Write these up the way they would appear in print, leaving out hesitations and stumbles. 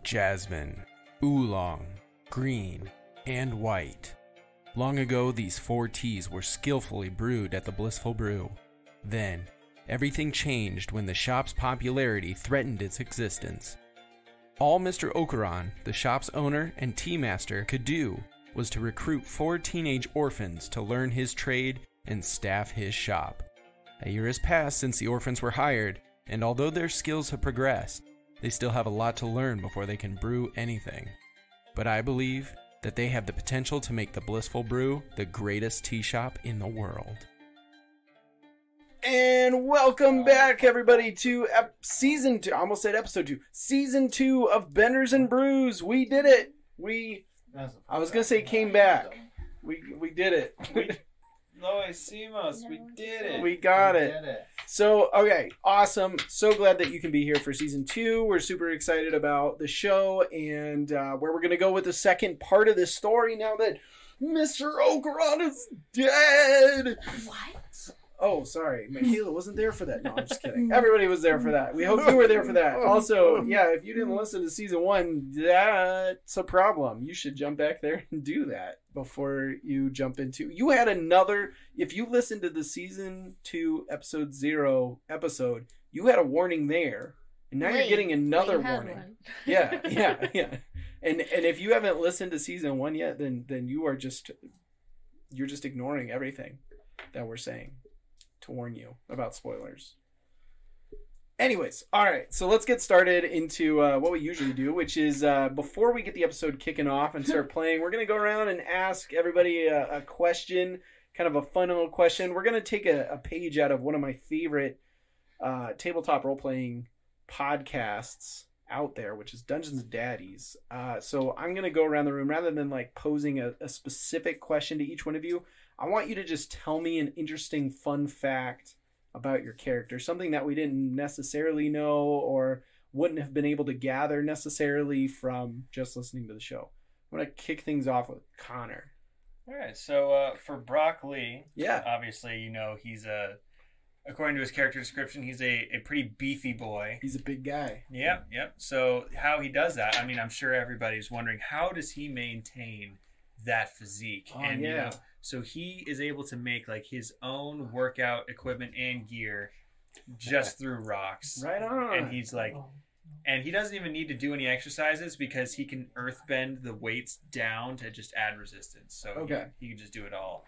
Jasmine, oolong, green, and white. Long ago, these 4 teas were skillfully brewed at the Blissful Brew. Then, everything changed when the shop's popularity threatened its existence. All Mr. Okuran, the shop's owner and tea master, could do was to recruit 4 teenage orphans to learn his trade and staff his shop. A year has passed since the orphans were hired, and although their skills have progressed, they still have a lot to learn before they can brew anything. But I believe that they have the potential to make the Blissful Brew the greatest tea shop in the world. And welcome back, everybody, to season 2. I almost said episode 2. Season 2 of Benders and Brews. We did it. I was going to say came back. We did it. No hicimos. We did it. We got it. So, okay, awesome. So glad that you can be here for season 2. We're super excited about the show and where we're going to go with the second part of this story now that Mr. Okuran is dead. What? Oh, sorry. Michaela wasn't there for that. No, I'm just kidding. Everybody was there for that. We hope you were there for that. Also, yeah, if you didn't listen to season 1, that's a problem. You should jump back there and do that before you jump into... You had another... If you listened to the season 2, episode 0 episode, you had a warning there. And now you're getting another warning. Yeah. And if you haven't listened to season 1 yet, then you're just ignoring everything that we're saying to warn you about spoilers. Anyways, all right, so let's get started into what we usually do, which is before we get the episode kicking off and start playing, we're going to go around and ask everybody a question, kind of a fun little question. We're going to take a page out of one of my favorite tabletop role-playing podcasts out there, which is Dungeons and Daddies. So I'm going to go around the room rather than like posing a specific question to each one of you. I want you to just tell me an interesting, fun fact about your character, something that we didn't necessarily know or wouldn't have been able to gather necessarily from just listening to the show. I'm going to kick things off with Connor. All right, so for Brock Lee, yeah, obviously, you know, he's according to his character description, he's a pretty beefy boy. He's a big guy. Yep. So how he does that, I mean, I'm sure everybody's wondering, how does he maintain that physique? Oh, and yeah. You know, so he is able to make like his own workout equipment and gear just through rocks. Right on. And he's like, and he doesn't even need to do any exercises because he can earthbend the weights down to just add resistance. So okay, he can just do it all.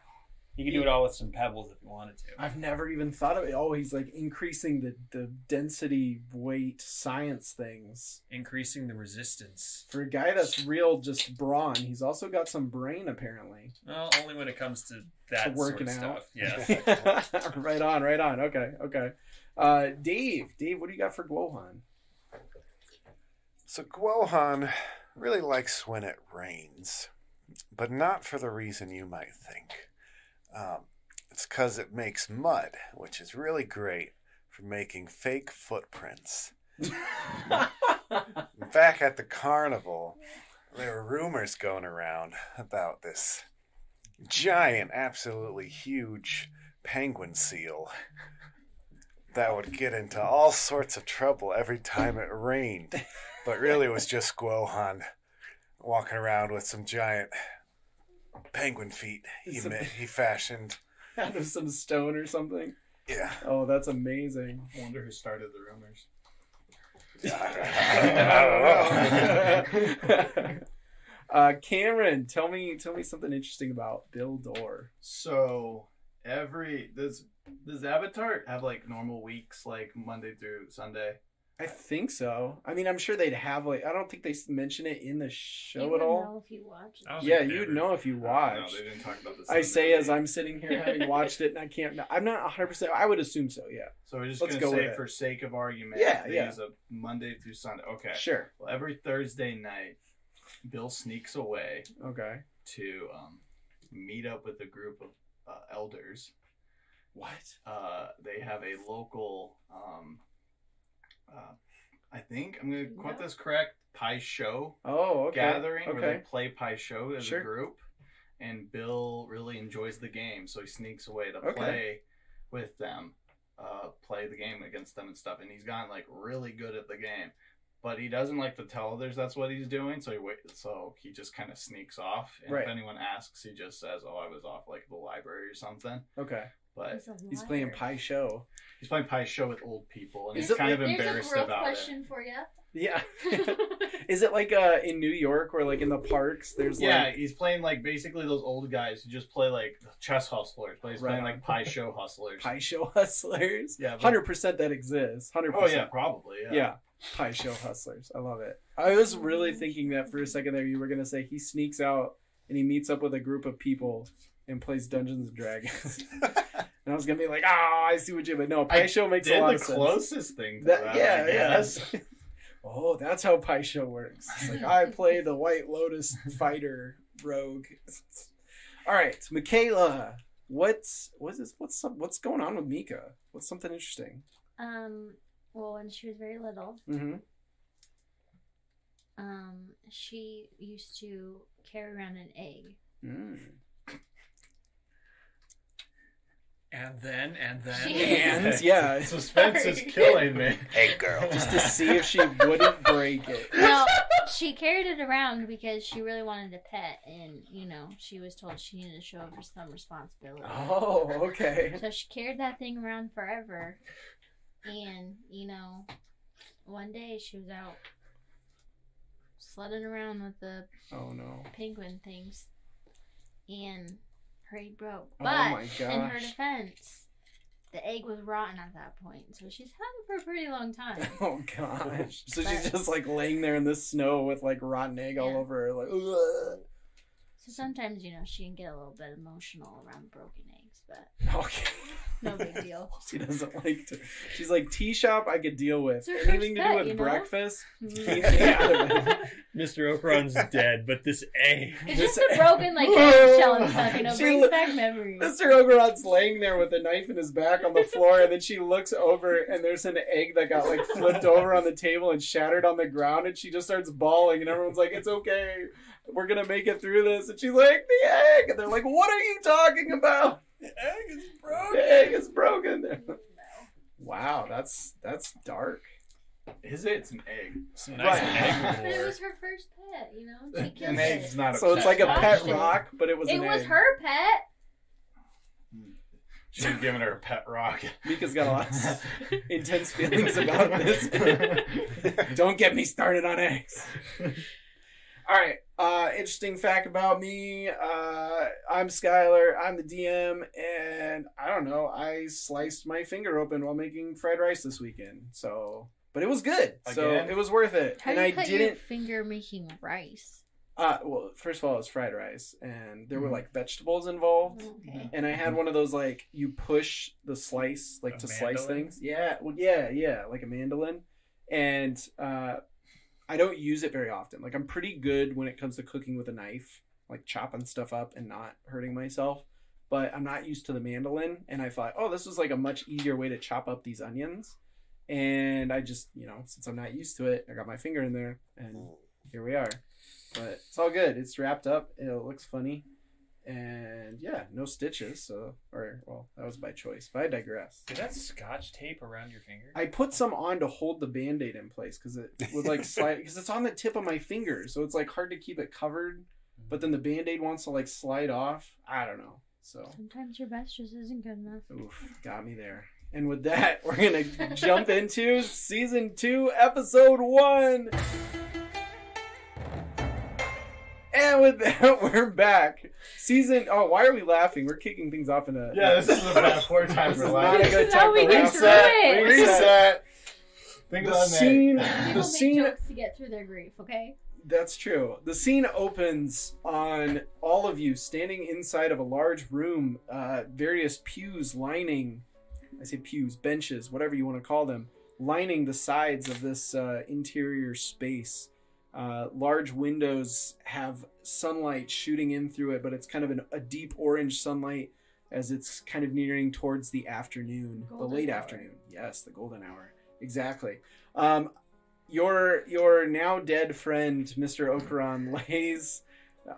He can do it all with some pebbles if he wanted to. I've never even thought of it. Oh, he's like increasing the density, weight, science things. Increasing the resistance. For a guy that's real just brawn, he's also got some brain apparently. Well, only when it comes to that working sort of out. stuff. Yeah. Right on. Okay. Dave, what do you got for Guohan? So Guohan really likes when it rains, but not for the reason you might think. It's because it makes mud, which is really great for making fake footprints. Back at the carnival, there were rumors going around about this giant, absolutely huge penguin seal that would get into all sorts of trouble every time it rained. But really it was just Guohan walking around with some giant penguin feet he fashioned out of some stone or something. Yeah. Oh, that's amazing. I wonder who started the rumors. I don't know. Cameron, tell me something interesting about Bill Dorr. So does Avatar have like normal weeks, like Monday through Sunday? I think so. I mean, I'm sure they'd have like. I don't think they mention it in the show you at all. Know if you watch it. Yeah, you'd know if you watched. No, they didn't talk about this. I say as I'm sitting here having watched it, and I can't. I'm not 100%. I would assume so. Yeah. So we're just Let's gonna go say, with for sake of argument, yeah. use a Monday through Sunday. Okay. Sure. Well, every Thursday night, Bill sneaks away. Okay. To meet up with a group of elders. What? They have a local. I think I'm going to quote this correct. Pie show. Oh, okay. Gathering where they play pie show as a group, and Bill really enjoys the game, so he sneaks away to play with them. play the game against them and stuff, and he's gotten like really good at the game. But he doesn't like to tell others that's what he's doing, so he just kind of sneaks off. And if anyone asks, he just says, "Oh, I was off like the library or something." Okay. But he's playing Pie Show. He's playing Pie Show with old people, and he's kind of embarrassed about it. There's a growth question for you. Yeah. Is it like in New York or like in the parks? There's he's playing like basically those old guys who just play like chess hustlers, but he's playing like Pie Show hustlers. Pie Show hustlers. Yeah, 100% that exists. 100%. Oh yeah, probably. Yeah. Pie Show hustlers. I love it. I was really thinking that for a second there you were gonna say he sneaks out and he meets up with a group of people and plays Dungeons and Dragons. And I was gonna be like, I see what you. But no, Pie Show makes a lot of sense. The closest thing to that. Yes. Oh, that's how Pie Show works. It's like I play the White Lotus fighter rogue. All right, Michaela, what's going on with Mika? What's something interesting? Well, when she was very little, she used to carry around an egg. And then, yeah. Suspense is killing me. Hey, girl. Just to see if she wouldn't break it. No, she carried it around because she really wanted a pet, and, she was told she needed to show her some responsibility. Oh, okay. So she carried that thing around forever, and, one day she was out sledding around with the penguin things, and her egg broke. But in her defense, the egg was rotten at that point, so she's had it for a pretty long time. Oh gosh! So she's just like laying there in the snow with like rotten egg all over her, like. Ugh. So sometimes she can get a little bit emotional around broken eggs, but no big deal. She doesn't like to. She's like, tea shop I could deal with. Anything to do with breakfast, keep me out of it. Mr. Okuran's dead, but this egg. It's just a broken eggshell and stuff, brings back memories. Mr. Okuran's laying there with a knife in his back on the floor, and then she looks over, and there's an egg that got like flipped over on the table and shattered on the ground, and she just starts bawling, and everyone's like, "It's okay, we're gonna make it through this." And she's like, "The egg," and they're like, "What are you talking about? The egg is broken. The egg is broken." Wow, that's dark. Is it? It's an egg. It's a nice egg. But it was her first pet, She killed an egg's not a so pet. it's like a pet rock, but it was an egg. It was her pet. She's giving her a pet rock. Mika's got a lot of intense feelings about this. Don't get me started on eggs. All right. Interesting fact about me. I'm Skylar. I'm the DM, and I don't know. I sliced my finger open while making fried rice this weekend. But it was good. So it was worth it. How do you cut your finger making rice? Well, first of all, it was fried rice, and there were like vegetables involved. Okay. And I had one of those like you push the slice like to slice things. Yeah. Well, yeah, like a mandolin. And I don't use it very often. Like I'm pretty good when it comes to cooking with a knife, like chopping stuff up and not hurting myself. But I'm not used to the mandolin, and I thought, this was like a much easier way to chop up these onions. And I just, since I'm not used to it, I got my finger in there, and here we are. But it's all good. It's wrapped up. It looks funny. And yeah, no stitches. That was by choice. But I digress. Did that scotch tape around your finger? I put some on to hold the Band-Aid in place because it would like slide, because it's on the tip of my finger. So it's like hard to keep it covered. But then the Band-Aid wants to like slide off. I don't know. So sometimes your best just isn't good enough. Oof, got me there. And with that, we're going to jump into Season 2, Episode 1. And with that, we're back. Why are we laughing? We're kicking things off in a... Yeah, this is a bad poor time for laughing. Not a good time for laughing. Reset. Think about the scene... Make jokes to get through their grief, okay? That's true. The scene opens on all of you standing inside of a large room, various pews lining... I say pews, benches, whatever you want to call them, lining the sides of this interior space. Large windows have sunlight shooting in through it, but it's kind of a deep orange sunlight as it's kind of nearing towards the afternoon, the late afternoon. Yes, the golden hour. Exactly. Your now dead friend, Mr. Okuran, lays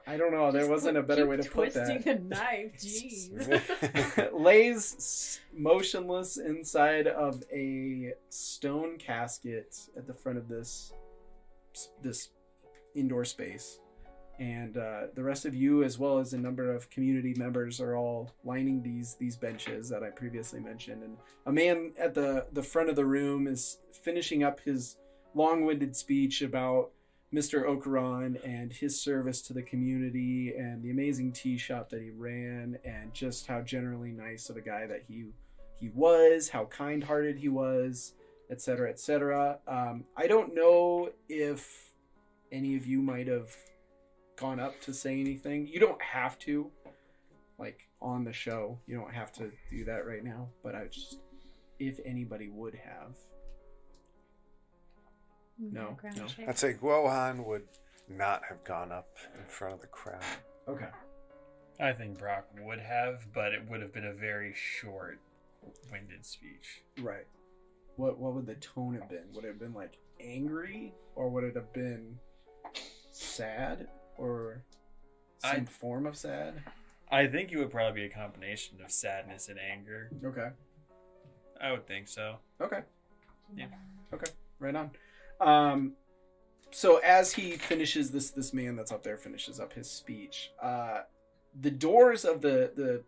I don't know. There wasn't a better way to put that. Twisting a knife, jeez. Lays motionless inside of a stone casket at the front of this indoor space. And the rest of you, as well as a number of community members, are all lining these benches that I previously mentioned. And a man at the front of the room is finishing up his long-winded speech about Mr. Okuran and his service to the community and the amazing tea shop that he ran, and just how generally nice of a guy that he was, how kind-hearted he was, etc., etc. I don't know if any of you might have gone up to say anything. You don't have to, like, on the show. You don't have to do that right now, but I just, if anybody would have. No. I'd say Guohan would not have gone up in front of the crowd. Okay. I think Brock would have, but it would have been a very short-winded speech. Right. What would the tone have been? Would it have been like angry, or would it have been sad, or some form of sad? I think it would probably be a combination of sadness and anger. Okay. I would think so. Okay. Yeah. Okay. Right on. So as he finishes this man that's up there finishes up his speech, the doors of the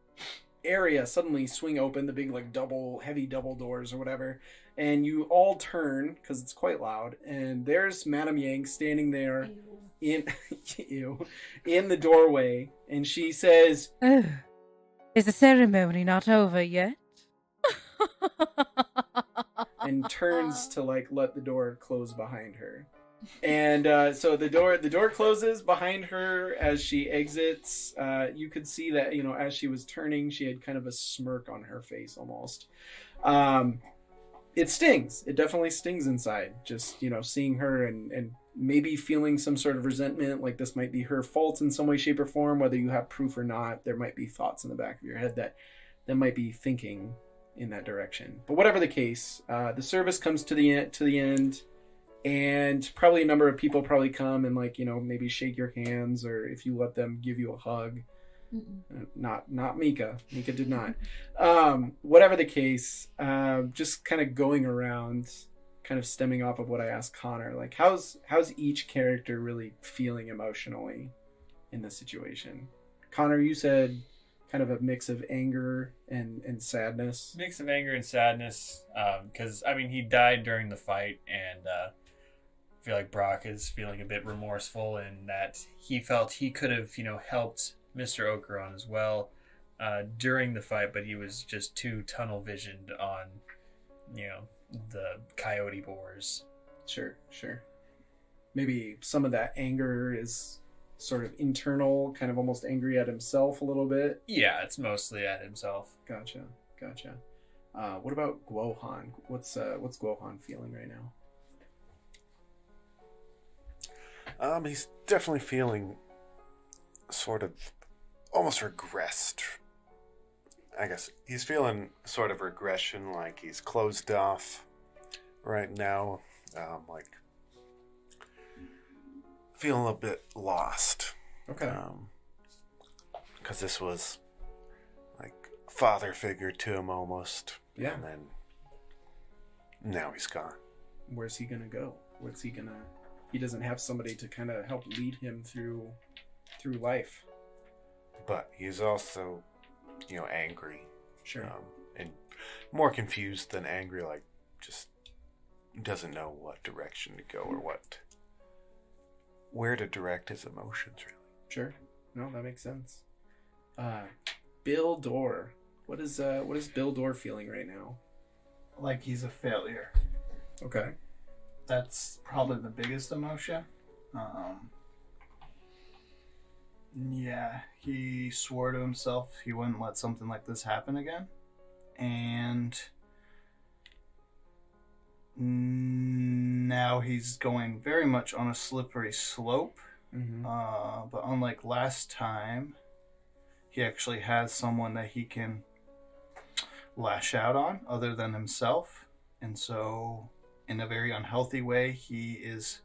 area suddenly swing open, the big like heavy double doors or whatever, and you all turn because it's quite loud, and there's Madame Yang standing there in the doorway, and she says, "Oh, is the ceremony not over yet?" and turns to like let the door close behind her. And so the door closes behind her as she exits. You could see that, as she was turning, she had kind of a smirk on her face almost. It stings. It definitely stings inside. Just, seeing her and maybe feeling some sort of resentment, like this might be her fault in some way, shape, or form, whether you have proof or not. There might be thoughts in the back of your head that might be thinking in that direction. But whatever the case, the service comes to the end. And probably a number of people probably come and maybe shake your hands, or if you let them, give you a hug. Not Mika. Mika did not. Whatever the case, just kind of going around, kind of stemming off of what I asked Connor. Like, how's each character really feeling emotionally in this situation? Connor, you said kind of a mix of anger and sadness. Mix of anger and sadness, because he died during the fight, and I feel like Brock is feeling a bit remorseful in that he felt he could have, helped Mr. Okuran as well during the fight, but he was just too tunnel visioned on, the coyote boars. Sure. Maybe some of that anger is sort of internal, kind of almost angry at himself a little bit. Yeah, it's mostly at himself. Gotcha. What about Guohan? What's Guohan feeling right now? He's definitely feeling sort of almost regressed. I guess he's feeling sort of regression, like he's closed off right now, feeling a bit lost. Okay. Because this was like father figure to him almost. Yeah. And then now he's gone. Where's he gonna go? He doesn't have somebody to kind of help lead him through life. But he's also, angry. Sure. And more confused than angry, like just doesn't know what direction to go or where to direct his emotions, really. Sure. No, that makes sense. Bill Dorr. What is Bill Dorr feeling right now? Like he's a failure. Okay. That's probably the biggest emotion. Yeah, he swore to himself he wouldn't let something like this happen again. And now he's going very much on a slippery slope. Mm-hmm. But unlike last time, he actually has someone that he can lash out on other than himself. And so, in a very unhealthy way, he is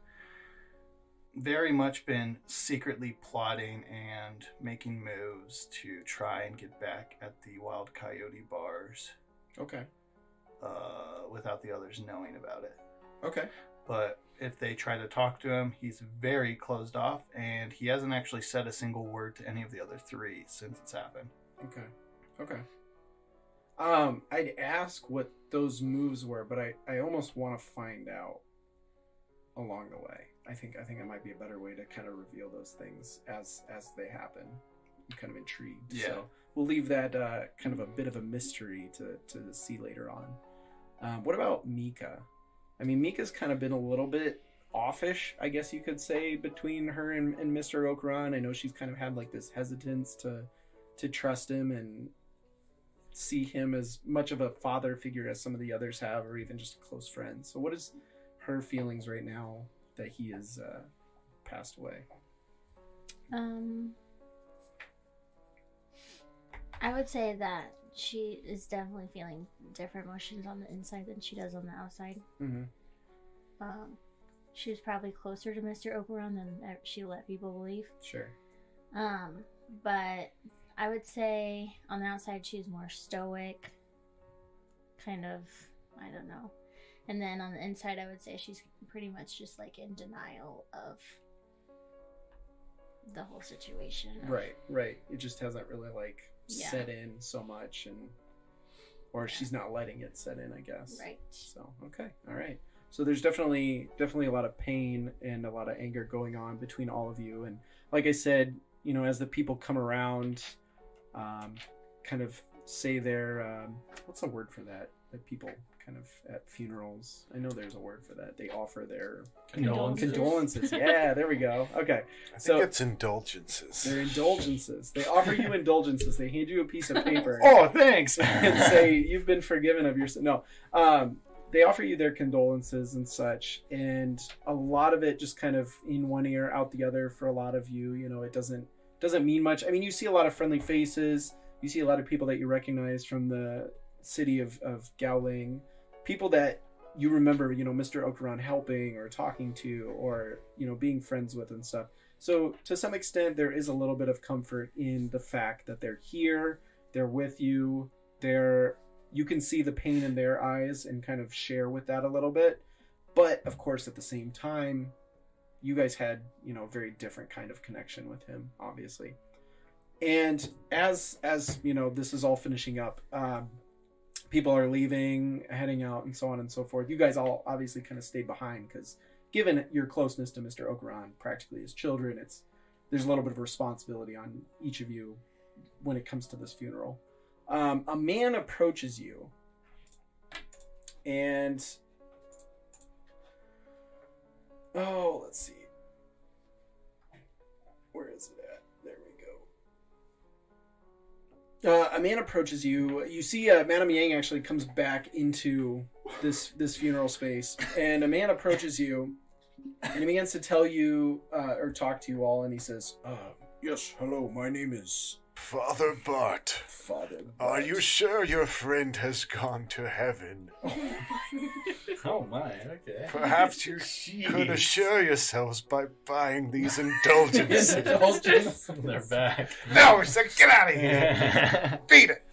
very much been secretly plotting and making moves to try and get back at the Wild Coyote bars. Okay. Without the others knowing about it. Okay. But if they try to talk to him, he's very closed off, and he hasn't actually said a single word to any of the other three since it's happened. Okay. I'd ask what those moves were, but I almost want to find out along the way. I think it might be a better way to kind of reveal those things as they happen. I'm kind of intrigued. Yeah. So we'll leave that kind of a bit of a mystery to see later on. What about Mika? I mean, Mika's kind of been a little bit offish, I guess you could say, between her and Mr. Okuran. I know she's kind of had like this hesitance to trust him and see him as much of a father figure as some of the others have, or even just a close friend. So what is her feelings right now that he has passed away? I would say that she is definitely feeling different emotions on the inside than she does on the outside. Mm-hmm. She was probably closer to Mr. Okuran than she let people believe. Sure. But I would say on the outside she's more stoic, kind of, I don't know. And then on the inside I would say she's pretty much just like in denial of the whole situation. Right. It just hasn't really like set in so much, or she's not letting it set in, I guess. Right. So, okay. All right. So there's definitely a lot of pain and a lot of anger going on between all of you. And like I said, you know, as the people come around, kind of say their, what's the word for that people kind of at funerals? I know there's a word for that. They offer their condolences. Yeah, there we go. Okay. I think it's indulgences. They're indulgences. They offer you indulgences. They hand you a piece of paper. Oh, thanks. And say, you've been forgiven of your sin. No. They offer you their condolences and such, and a lot of it just kind of in one ear, out the other for a lot of you. You know, it doesn't mean much. I mean, you see a lot of friendly faces. You see a lot of people that you recognize from the city of Gowling. People that you remember, you know, Mr. Okuran helping or talking to or, you know, being friends with and stuff. So to some extent, there is a little bit of comfort in the fact that they're here, they're with you, you can see the pain in their eyes and kind of share with that a little bit. But of course, at the same time, you guys had, you know, a very different kind of connection with him, obviously. And as you know, this is all finishing up. People are leaving, heading out, and so on and so forth. You guys all obviously kind of stayed behind because, given your closeness to Mr. Okuran, practically as children, there's a little bit of responsibility on each of you when it comes to this funeral. A man approaches you, and let's see. Where is it at? There we go. A man approaches you. You see Madame Yang actually comes back into this funeral space, and a man approaches you, and he begins to tell you, or talk to you all, and he says, yes, hello, my name is Father Bart. Father Bart. Are you sure your friend has gone to heaven? Oh my, okay. Perhaps you could assure yourselves by buying these indulgences. They're back. No, so get out of here. Beat it.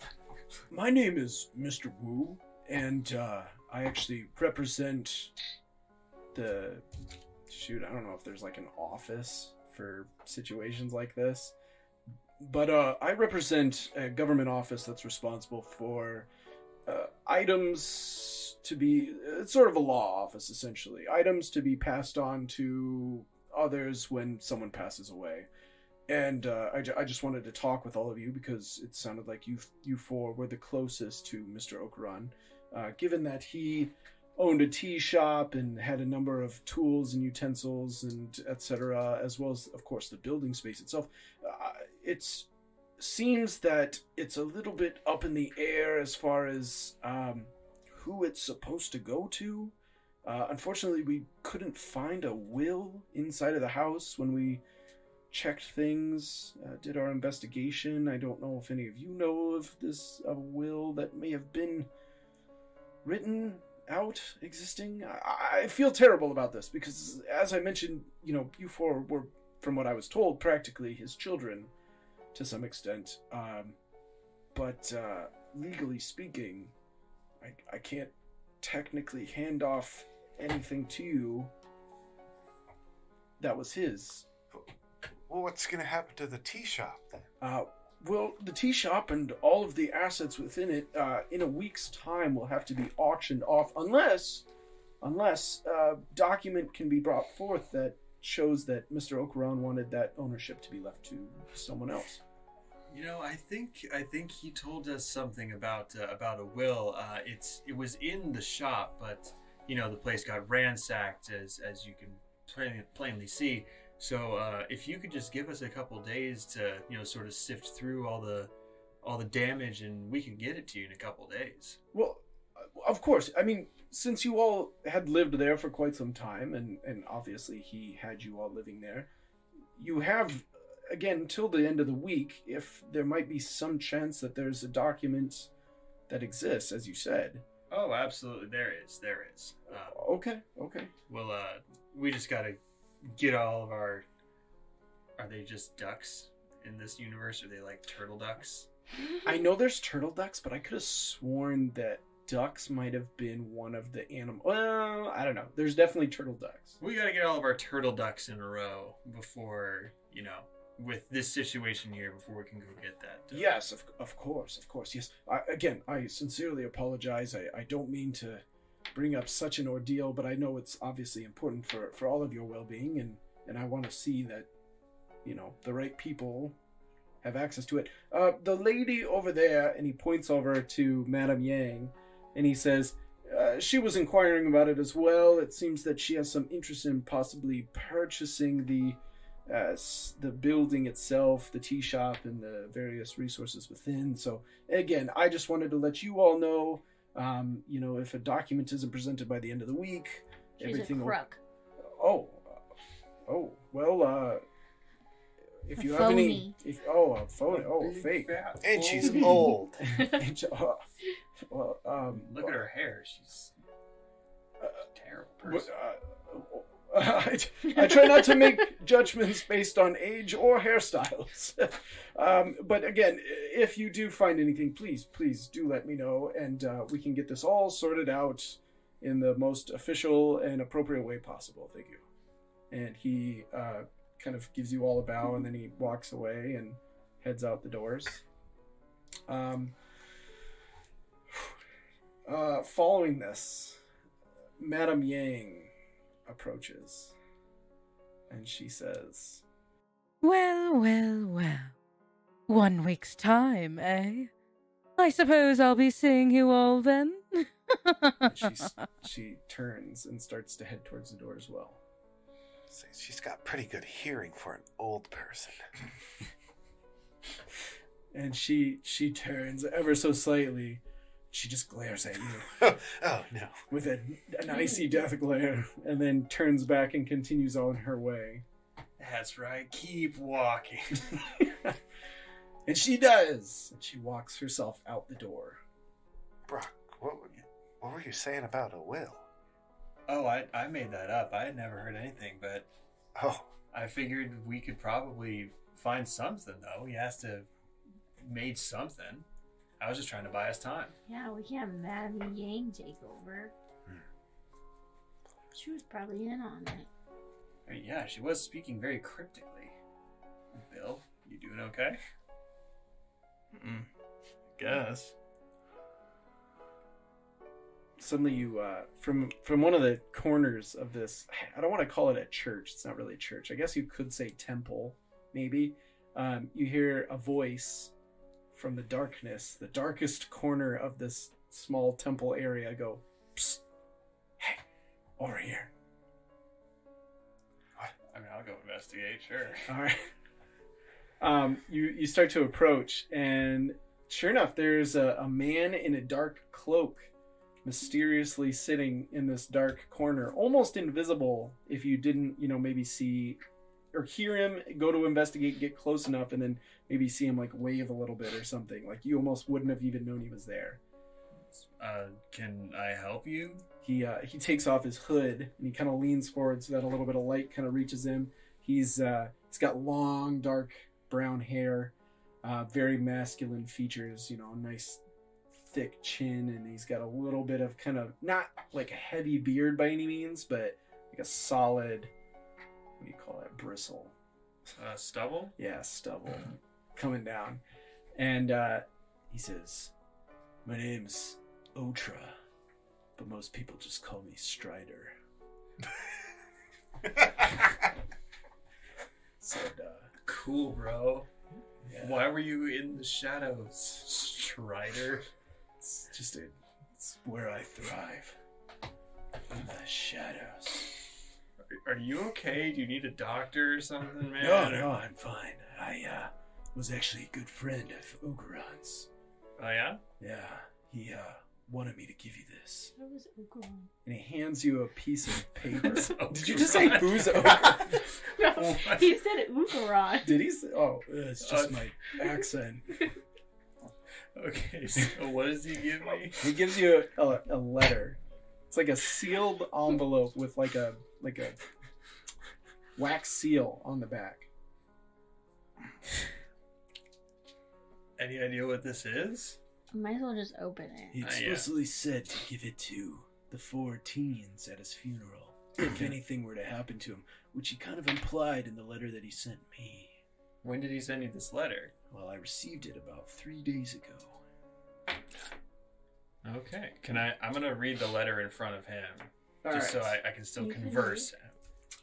My name is Mr. Wu, and I actually represent I don't know if there's like an office for situations like this. But I represent a government office that's responsible for items to be... It's sort of a law office, essentially. Items to be passed on to others when someone passes away. And I just wanted to talk with all of you because it sounded like you four were the closest to Mr. Okuran. Given that he owned a tea shop and had a number of tools and utensils and etc., as well as, of course, the building space itself. It seems that it's a little bit up in the air as far as who it's supposed to go to. Unfortunately, we couldn't find a will inside of the house when we checked things, did our investigation. I don't know if any of you know of a will that may have been written out existing. I feel terrible about this because, as I mentioned, you four were, from what I was told, practically his children to some extent. But legally speaking, I can't technically hand off anything to you that was his. Well, what's going to happen to the tea shop then? Well, the tea shop and all of the assets within it, in a week's time, will have to be auctioned off unless a document can be brought forth that shows that Mr. Okuran wanted that ownership to be left to someone else. I think he told us something about a will. It was in the shop, but the place got ransacked, as you can plainly see. So if you could just give us a couple days to sort of sift through all the damage, and we can get it to you in a couple days. Well, of course. I mean, since you all had lived there for quite some time, and obviously he had you all living there, you have, again, till the end of the week, if there might be some chance that there's a document that exists, as you said. Oh, absolutely. There is. Okay. Well, we just gotta get all of our... Are they just ducks in this universe? Are they like turtle ducks? I know there's turtle ducks, but I could have sworn that ducks might have been one of the animals. Well, I don't know. There's definitely turtle ducks. We gotta get all of our turtle ducks in a row before, with this situation here, before we can go get that. Yes, of course. Yes. I sincerely apologize. I don't mean to bring up such an ordeal, but I know it's obviously important for all of your well-being, and I want to see that, the right people have access to it. The lady over there, and he points over to Madame Yang, and he says, she was inquiring about it as well. It seems that she has some interest in possibly purchasing the building itself, the tea shop, and the various resources within. So, again, I just wanted to let you all know, if a document isn't presented by the end of the week, She's everything a crook. Well, if you have any... a phony. Fake. And she's old. Look at her hair. She's a terrible person. I try not to make judgments based on age or hairstyles. But again, if you do find anything, please do let me know, and we can get this all sorted out in the most official and appropriate way possible. Thank you. And he kind of gives you all a bow, and then he walks away and heads out the doors. Following this, Madame Yang approaches, and she says, Well. 1 week's time, eh? I suppose I'll be seeing you all then. She turns and starts to head towards the door as well. She's got pretty good hearing for an old person. And she turns ever so slightly. She just glares at you. Oh, no. With an icy death glare, and then turns back and continues on her way. That's right. Keep walking. And she does. And she walks herself out the door. Brock, what were you saying about a will? Oh, I made that up. I had never heard anything, but I figured we could probably find something, though. He has to have made something. I was just trying to buy us time. Yeah, we can't have Madame Yang take over. She was probably in on it. I mean, yeah, she was speaking very cryptically. Bill, you doing okay? Guess. Suddenly you, from one of the corners of this, I don't want to call it a church. It's not really a church. I guess you could say temple, maybe. You hear a voice from the darkness, the darkest corner of this small temple area, go, Psst, hey, over here. What? I mean, I'll go investigate, sure. All right. You start to approach, and sure enough, there's a man in a dark cloak mysteriously sitting in this dark corner, almost invisible if you didn't, maybe see or hear him, go to investigate, get close enough, and then maybe see him like wave a little bit or something. Like you almost wouldn't have even known he was there. Can I help you? He takes off his hood and he kind of leans forward so that a little bit of light kind of reaches him. He's got long, dark brown hair, very masculine features. Nice thick chin, and he's got a little bit of kind of not like a heavy beard by any means, but like a solid. What do you call that? Bristle. Stubble? Yeah, stubble coming down. And he says, "My name's Otra, but most people just call me Strider." Said, cool, bro. Yeah. Why were you in the shadows, Strider? It's where I thrive. In the shadows. Are you okay? Do you need a doctor or something, man? No, I'm fine. I was actually a good friend of Okuran's. Oh, yeah? Yeah, he wanted me to give you this. What was Okuran? And he hands you a piece of paper. Okuran? Did you just say who's Okuran? No, he said Okuran. Did he say? Oh, it's just my accent. Okay, so what does he give me? He gives you a letter. It's like a sealed envelope with like a wax seal on the back. Any idea what this is? Might as well just open it. He explicitly said to give it to the 4 teens at his funeral if anything were to happen to him, which he kind of implied in the letter that he sent me. When did he send you this letter? Well, I received it about 3 days ago. Okay. I'm going to read the letter in front of him. All just right. so I can still converse.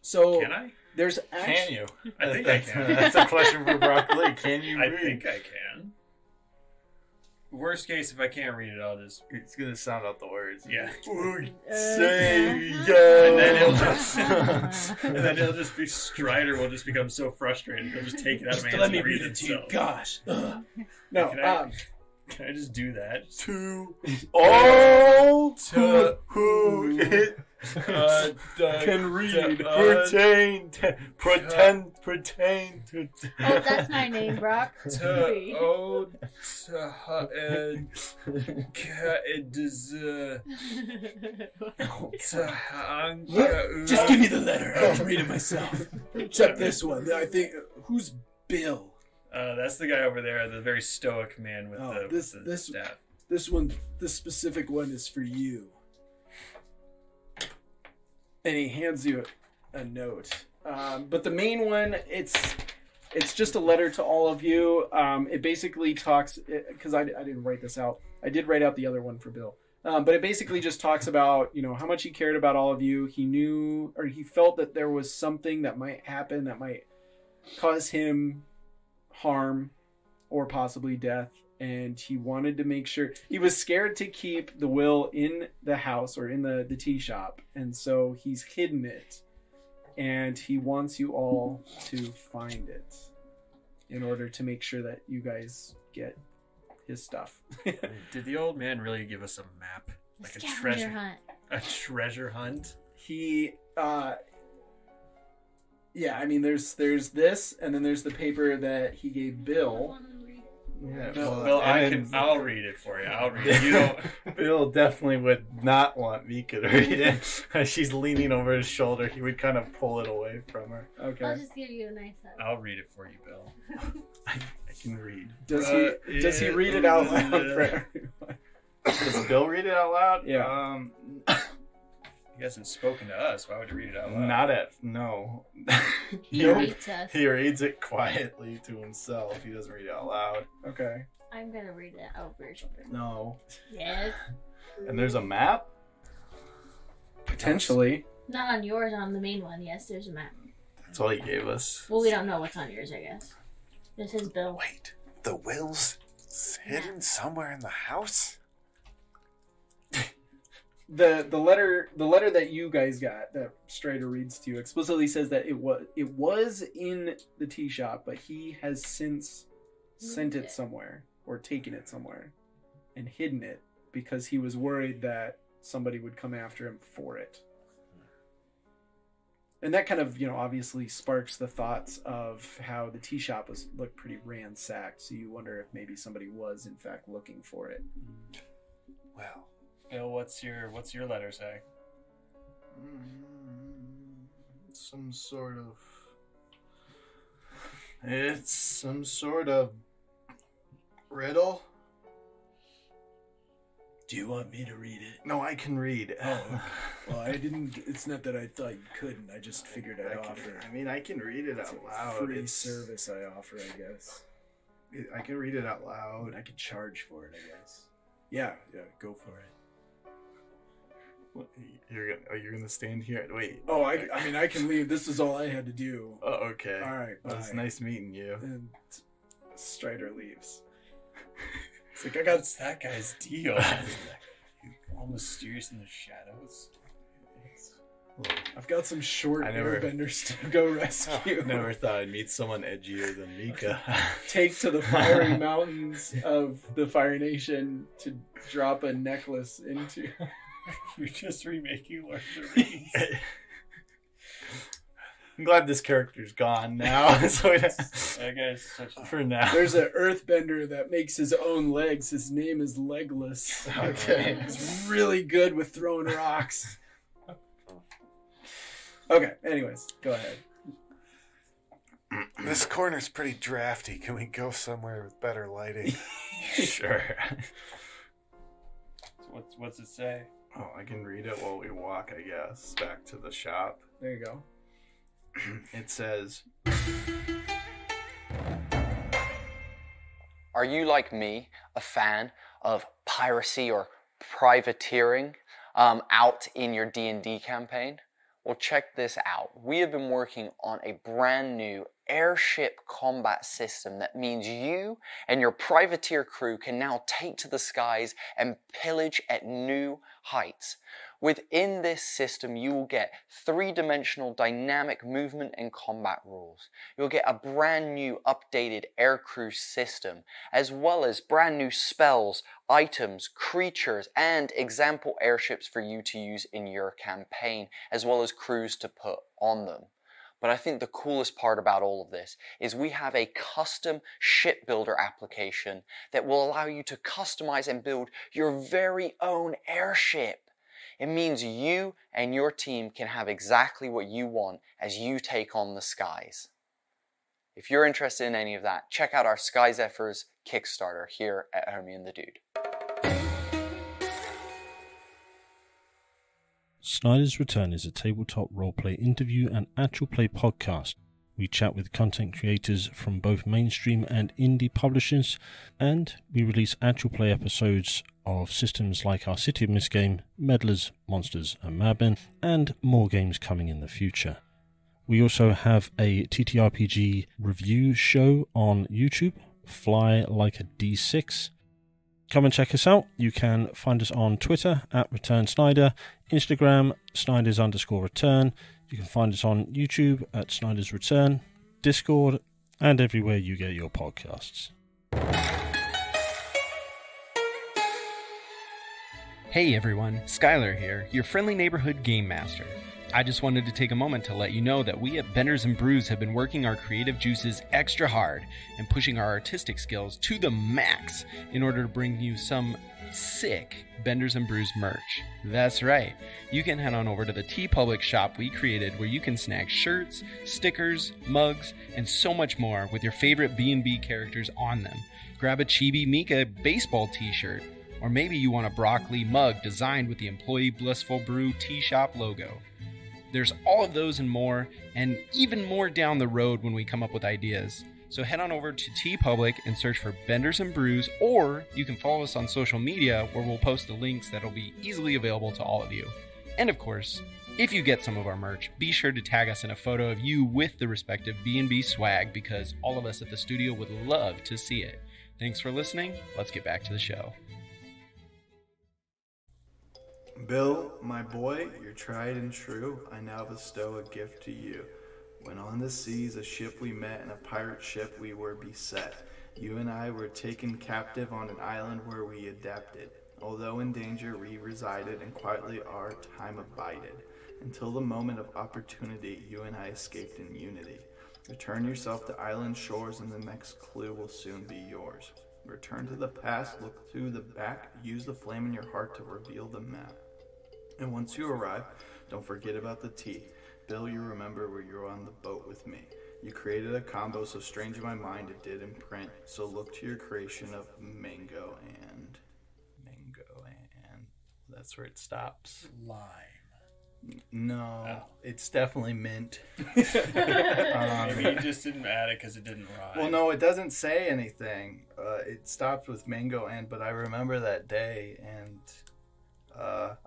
So can I? There's Can you? I think I can. That's a question for Broccoli. Can you read? I think I can. Worst case, if I can't read it, I'll just... It's going to sound out the words. Yeah. Say And then he'll just be... Strider will just become so frustrated. He'll just take it out of my hands and read it to you. himself. Gosh. No, Can I just do that? to all to who it can read. pertain to Oh, that's my name, Brock. Just give me the letter. I can read it myself. Except this one. I think. Who's Bill? That's the guy over there, the very stoic man with the staff. This specific one is for you. And he hands you a note. But the main one, it's just a letter to all of you. It basically talks, because I didn't write this out. I did write out the other one for Bill. But it basically just talks about, how much he cared about all of you. He knew, or he felt that there was something that might happen that might cause him harm or possibly death, and he wanted to make sure. He was scared to keep the will in the house or in the tea shop, and so he's hidden it, and he wants you all to find it in order to make sure that you guys get his stuff. Did the old man really give us a map? Like a treasure hunt? A treasure hunt? He yeah, I mean, there's this, and then there's the paper that he gave Bill. Yeah, Bill, I'll read it for you. I'll read it. You don't... Bill definitely would not want Mika to read it. As she's leaning over his shoulder, he would kind of pull it away from her. Okay. I'll just give you a nice hug. I'll read it for you, Bill. I can read. Does he read it out loud for everyone? Does Bill read it out loud? Yeah. He hasn't spoken to us. Why would he read it out loud? No. He reads us. He reads it quietly to himself. He doesn't read it out loud. Okay. I'm gonna read it over. No. Yes. And there's a map? Potentially. Not on yours, on the main one. Yes, there's a map. That's all he gave us. Well, we don't know what's on yours, I guess. This is Bill. Wait, the will's hidden somewhere in the house? The letter that you guys got that Strider reads to you explicitly says that it was in the tea shop, but he has since sent it somewhere or taken it somewhere and hidden it because he was worried that somebody would come after him for it. And that kind of, obviously sparks the thoughts of how the tea shop looked pretty ransacked. So you wonder if maybe somebody was in fact looking for it. Well, Bill, what's your letter say? Some sort of... It's some sort of riddle. Do you want me to read it? No, I can read. Oh, okay. Well, I didn't. It's not that I thought you couldn't. I just figured I'd offer. I can read it out loud. Free service I offer, I guess. I can read it out loud. I could charge for it, I guess. Yeah, go for it. What, you're gonna stand here? Wait. Oh, I mean, I can leave. This is all I had to do. Oh, okay. All right. Well, it's nice meeting you. And Strider leaves. It's like, I got that guy's deal. All mysterious in the shadows. I've got some short airbenders to go rescue. Never thought I'd meet someone edgier than Mika. Take to the fiery mountains of the Fire Nation to drop a necklace into. You're just remaking Lord of the Rings. I'm glad this character's gone now. So that guy's such a... For now. There's an earthbender that makes his own legs. His name is Legless. Okay. He's really good with throwing rocks. Okay, anyways, go ahead. This corner's pretty drafty. Can we go somewhere with better lighting? Sure. What's it say? Oh, I can read it while we walk, I guess, back to the shop. There you go. It says... Are you, like me, a fan of piracy or privateering out in your D&D campaign? Well, check this out. We have been working on a brand new airship combat system that means you and your privateer crew can now take to the skies and pillage at new heights. Within this system, you will get three-dimensional dynamic movement and combat rules. You'll get a brand new updated aircrew system, as well as brand new spells, items, creatures, and example airships for you to use in your campaign, as well as crews to put on them. But I think the coolest part about all of this is we have a custom ship builder application that will allow you to customize and build your very own airship. It means you and your team can have exactly what you want as you take on the skies. If you're interested in any of that, check out our Sky Zephyrs Kickstarter here at Hermie and the Dude. Snyder's Return is a tabletop roleplay interview and actual play podcast. We chat with content creators from both mainstream and indie publishers, and we release actual play episodes of systems like our City of Mist game, Meddlers, Monsters and Madmen, and more games coming in the future. We also have a TTRPG review show on YouTube, Fly Like a D6. Come and check us out. You can find us on Twitter at Return Snyder, Instagram Snyders_return. You can find us on YouTube at Snyder's Return, Discord, and everywhere you get your podcasts. Hey everyone, Skylar here, your friendly neighborhood game master. I just wanted to take a moment to let you know that we at Benders and Brews have been working our creative juices extra hard and pushing our artistic skills to the max in order to bring you some sick Benders and Brews merch. That's right. You can head on over to the TeePublic shop we created where you can snag shirts, stickers, mugs, and so much more with your favorite B&B characters on them. Grab a Chibi Mika baseball t-shirt, or maybe you want a broccoli mug designed with the Employee Blissful Brew Tea Shop logo. There's all of those and more, and even more down the road when we come up with ideas. So head on over to TeePublic and search for Benders and Brews, or you can follow us on social media where we'll post the links that'll be easily available to all of you. And of course, if you get some of our merch, be sure to tag us in a photo of you with the respective B&B swag, because all of us at the studio would love to see it. Thanks for listening. Let's get back to the show. Bill, my boy, you're tried and true. I now bestow a gift to you. When on the seas a ship we met, and a pirate ship we were beset. You and I were taken captive on an island where we adapted. Although in danger we resided, and quietly our time abided. Until the moment of opportunity, you and I escaped in unity. Return yourself to island shores, and the next clue will soon be yours. Return to the past, look to the back, use the flame in your heart to reveal the map. And once you arrive, Don't forget about the tea. Bill, you remember where you were on the boat with me. You created a combo so strange in my mind it did imprint. So look to your creation of mango and... That's where it stops. Lime. No, it's definitely mint. Maybe he just didn't add it because it didn't rhyme. Well, no, it doesn't say anything. It stopped with mango and, but I remember that day, and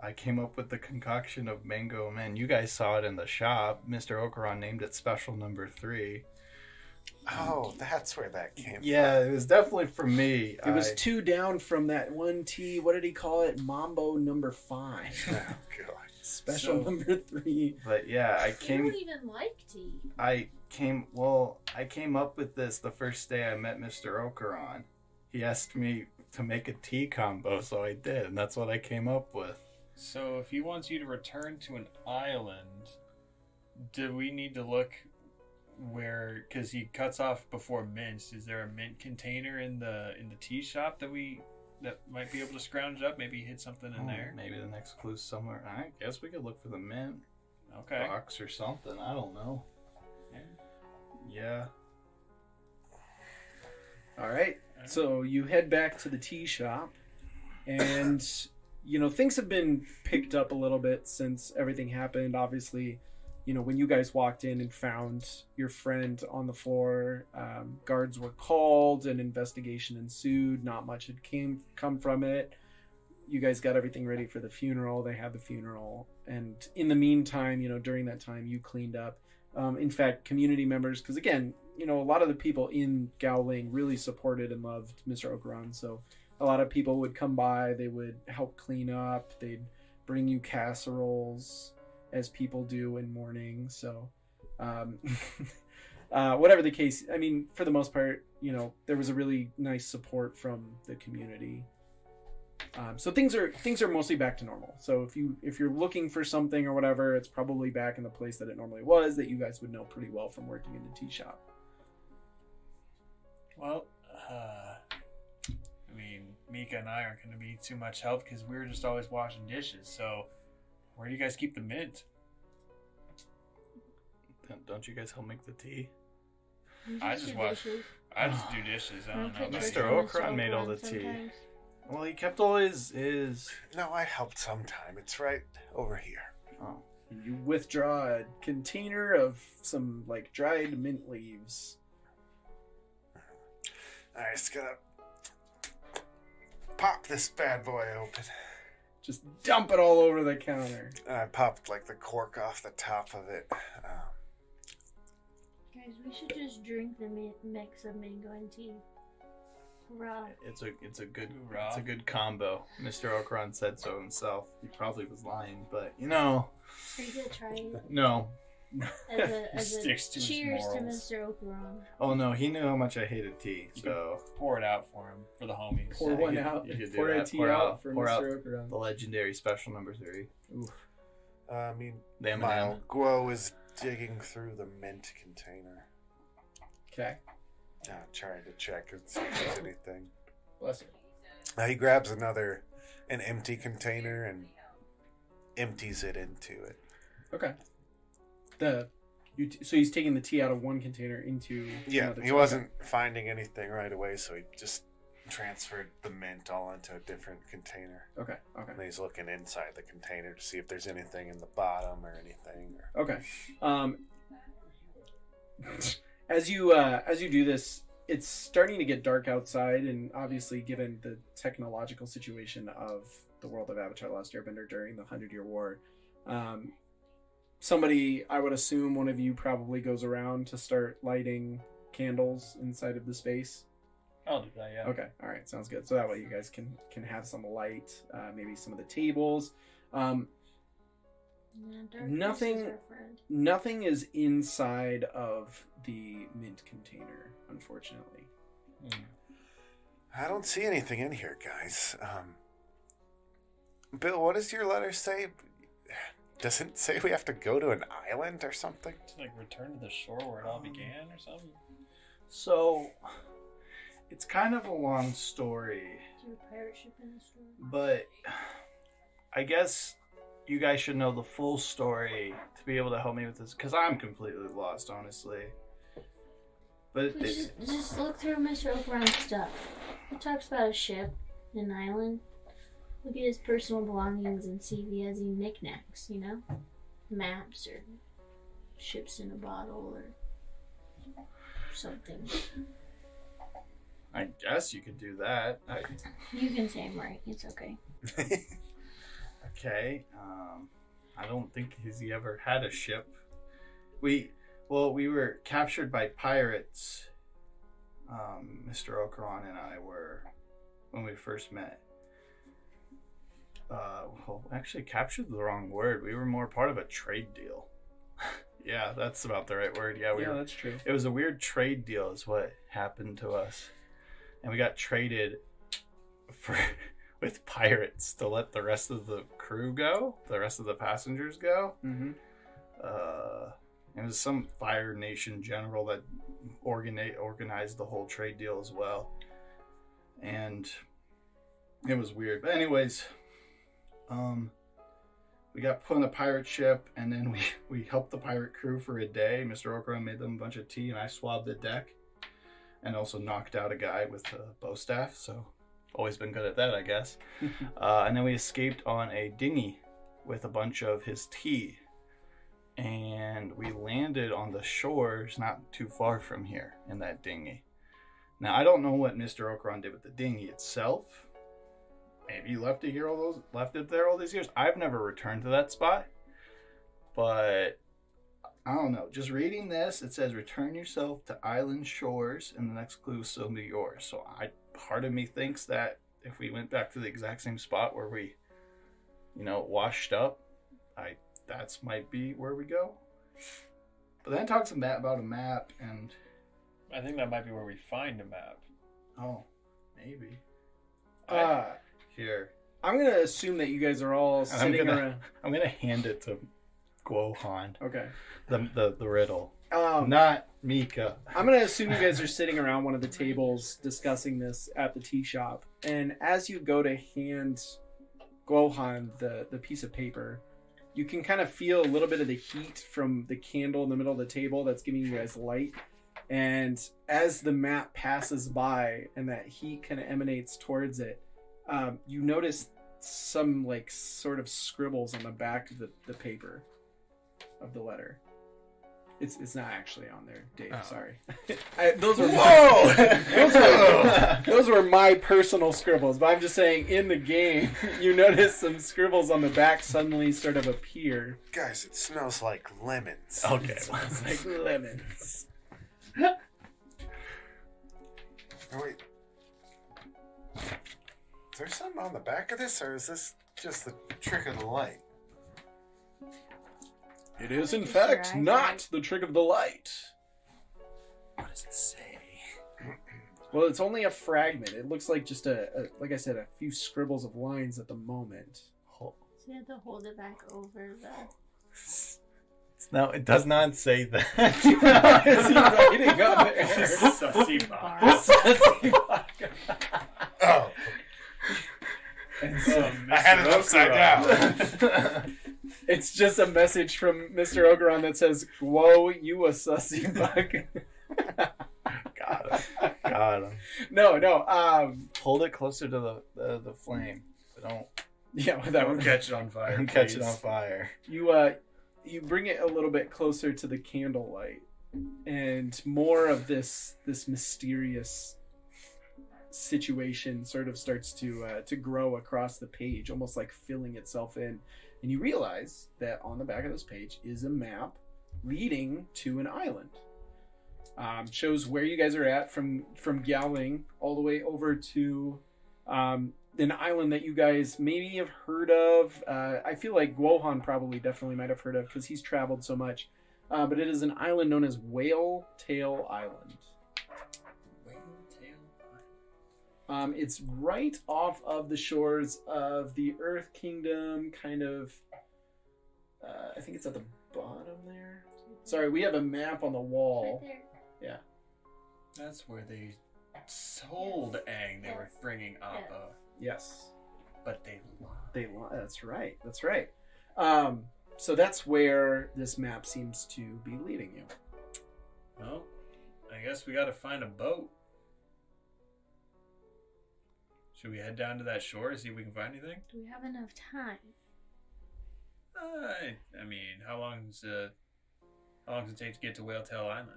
I came up with the concoction of mango and. You guys saw it in the shop. Mr. Okuran named it Special Number 3. Oh, that's where that came from. Yeah, it was definitely for me. It was 2 down from that one tea. What did he call it? Mambo number 5. Oh, God. Special number 3. But yeah, I don't even like tea. I came up with this the first day I met Mr. Okuran. He asked me to make a tea combo, so I did, and that's what I came up with. So if he wants you to return to an island, do we need to look where, because he cuts off before mint, is there a mint container in the tea shop that might be able to scrounge up? Maybe hit something in there. Maybe the next clue's somewhere. I guess we could look for the mint box or something. I don't know. Yeah. All right. So you head back to the tea shop, and things have been picked up a little bit since everything happened. Obviously, when you guys walked in and found your friend on the floor, guards were called, an investigation ensued. Not much had come from it. You guys got everything ready for the funeral. They had the funeral. And in the meantime, during that time, you cleaned up. In fact, community members, because again, a lot of the people in Gowling really supported and loved Mr. Okuran. So a lot of people would come by. They would help clean up. They'd bring you casseroles, as people do in mourning. So whatever the case, I mean, for the most part, there was a really nice support from the community. So things are mostly back to normal. So if you're looking for something or whatever, it's probably back in the place that it normally was, that you guys would know pretty well from working in the tea shop. Well, Mika and I aren't going to be too much help because we were just always washing dishes. So where do you guys keep the mint? Don't you guys help make the tea? I just do dishes. I don't know. Mr. Okuran made all the tea. Well, he kept all his... No, I helped sometime. It's right over here. Oh. You withdraw a container of some, dried mint leaves. I just gotta pop this bad boy open. Just dump it all over the counter. I popped, the cork off the top of it. Guys, we should just drink the mix of mango and tea. Hurrah. It's a good combo. Mr. Okuran said so himself. He probably was lying, but Are you gonna try it? No. As a cheers to Mr. Okuran. Oh no, he knew how much I hated tea, so pour it out for him, for the homies. Pour one out. Pour a tea out for Mr. Okuran. The legendary Special Number 3. Oof. While Guo is digging through the mint container. Okay. Trying to check and see if there's anything. Bless you. He grabs an empty container and empties it into it. Okay. So he's taking the tea out of one container into another. He wasn't finding anything right away, so he just transferred the mint all into a different container. Okay. And he's looking inside the container to see if there's anything in the bottom or anything. Okay. As you do this, it's starting to get dark outside, and obviously, given the technological situation of the world of Avatar: The Last Airbender during the 100-Year War, somebody, I would assume one of you probably goes around to start lighting candles inside of the space. I'll do that, yeah. Okay, all right, sounds good. So that way you guys can have some light, maybe some of the tables. Nothing is inside of the mint container, unfortunately. I don't see anything in here, guys. Bill, what does your letter say? Does it say we have to go to an island or something? To return to the shore where it all began or something? So, it's kind of a long story. Is there a pirate ship in the story? But I guess you guys should know the full story to be able to help me with this, because I'm completely lost, honestly. But just look through Mr. Okuran's stuff. He talks about a ship, an island. Look at his personal belongings and see if he has any knickknacks, you know? Maps or ships in a bottle or something. I guess you could do that. You can say I'm right. It's okay. Okay. I don't think he ever had a ship. We were captured by pirates. Mr. Okuran and I were when we first met. Actually, captured the wrong word. We were more part of a trade deal. Yeah, that's about the right word. Yeah, that's true. It was a weird trade deal is what happened to us. And we got traded with pirates to let the rest of the crew go, the rest of the passengers go. Mm-hmm. It was some Fire Nation general that organized the whole trade deal as well. And it was weird. But anyways, we got put on a pirate ship, and then we helped the pirate crew for a day. Mr. Okuran made them a bunch of tea, and I swabbed the deck. And also knocked out a guy with a bow staff, so always been good at that, I guess. And then we escaped on a dinghy with a bunch of his tea. And we landed on the shores not too far from here in that dinghy. Now, I don't know what Mr. Okuran did with the dinghy itself. Maybe he left it there all these years. I've never returned to that spot. But I don't know. Just reading this, it says return yourself to island shores, and the next clue will still be yours. So part of me thinks that if we went back to the exact same spot where we, washed up, that's might be where we go. But then it talks about a map, and I think that might be where we find a map. Oh, maybe. Here. I'm gonna assume that you guys are all sitting around. I'm gonna hand it to Guohan. Okay. The riddle. Not Mika. I'm going to assume you guys are sitting around one of the tables discussing this at the tea shop. And as you go to hand Guohan the piece of paper, you can kind of feel a little bit of the heat from the candle in the middle of the table that's giving you guys light. And as the map passes by and that heat kind of emanates towards it, you notice some sort of scribbles on the back of the paper of the letter. It's not actually on there, Dave. Oh. Sorry. Those were my personal scribbles, but I'm just saying in the game, you notice some scribbles on the back suddenly sort of appear. Guys, it smells like lemons. Okay. It smells like lemons. Oh, wait. Is there something on the back of this, or is this just the trick of the light? It is, in fact, not the trick of the light. What does it say? Well, it's only a fragment. It looks like just like I said, a few scribbles of lines at the moment. So you have to hold it back over the... No, it does not say that. Is he writing on there? Sussy bar. Oh. I had it upside down. It's just a message from Mr. Okuran that says, "Whoa, you a sussy bug." Got him. No. Hold it closer to the flame. Don't. Yeah, don't catch it on fire. Don't catch it on fire. You bring it a little bit closer to the candlelight, and more of this mysterious situation sort of starts to grow across the page, almost like filling itself in. And you realize that on the back of this page is a map leading to an island. Shows where you guys are at from Gyaling all the way over to an island that you guys maybe have heard of. I feel like Guohan probably definitely might have heard of because he's traveled so much. But it is an island known as Whale Tail Island. It's right off of the shores of the Earth Kingdom, kind of. I think it's at the bottom there. Sorry, we have a map on the wall. Right there. Yeah. That's where they told Aang they were bringing Appa. Yes. But they lied. They lied. That's right. So that's where this map seems to be leading you. Well, I guess we got to find a boat. Should we head down to that shore to see if we can find anything? Do we have enough time? I mean, how long does it take to get to Whaletail Island?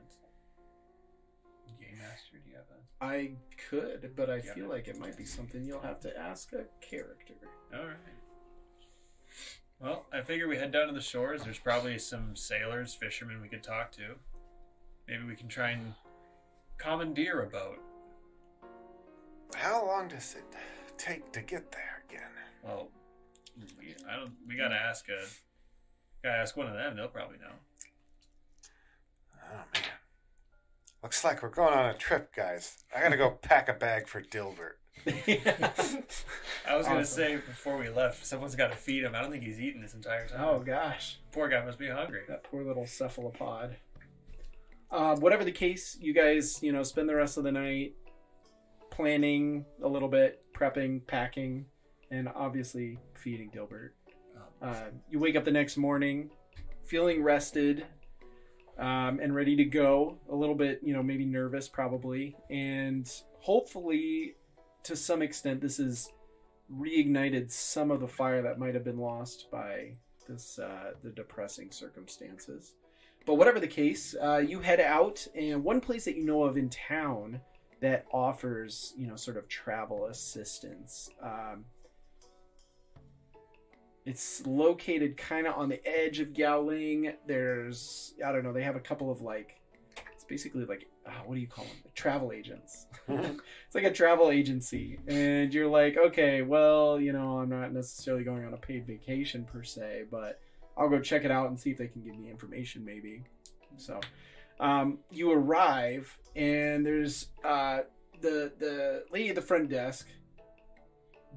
Game Master, do you have that? I could, but I feel like it might be something you'll have to ask a character. All right. Well, I figure we head down to the shores. There's probably some sailors, fishermen we could talk to. Maybe we can try and commandeer a boat. How long does it take to get there again? Well, we gotta ask one of them. They'll probably know. Oh man, looks like we're going on a trip, guys. I gotta go pack a bag for Dilbert. I was gonna say before we left, someone's got to feed him. I don't think he's eaten this entire time. Oh gosh, poor guy must be hungry. That poor little cephalopod. Whatever the case, you guys, spend the rest of the night planning a little bit, prepping, packing, and obviously feeding Dilbert. You wake up the next morning feeling rested and ready to go. A little bit, maybe nervous probably. And hopefully, to some extent, this has reignited some of the fire that might have been lost by the depressing circumstances. But whatever the case, you head out, and one place that you know of in town that offers, sort of travel assistance. It's located kind of on the edge of Gowling. There's, I don't know, they have a couple of it's basically what do you call them? Travel agents. It's like a travel agency. And you're like, okay, well, I'm not necessarily going on a paid vacation per se, but I'll go check it out and see if they can give me information maybe. So you arrive, and there's the lady at the front desk,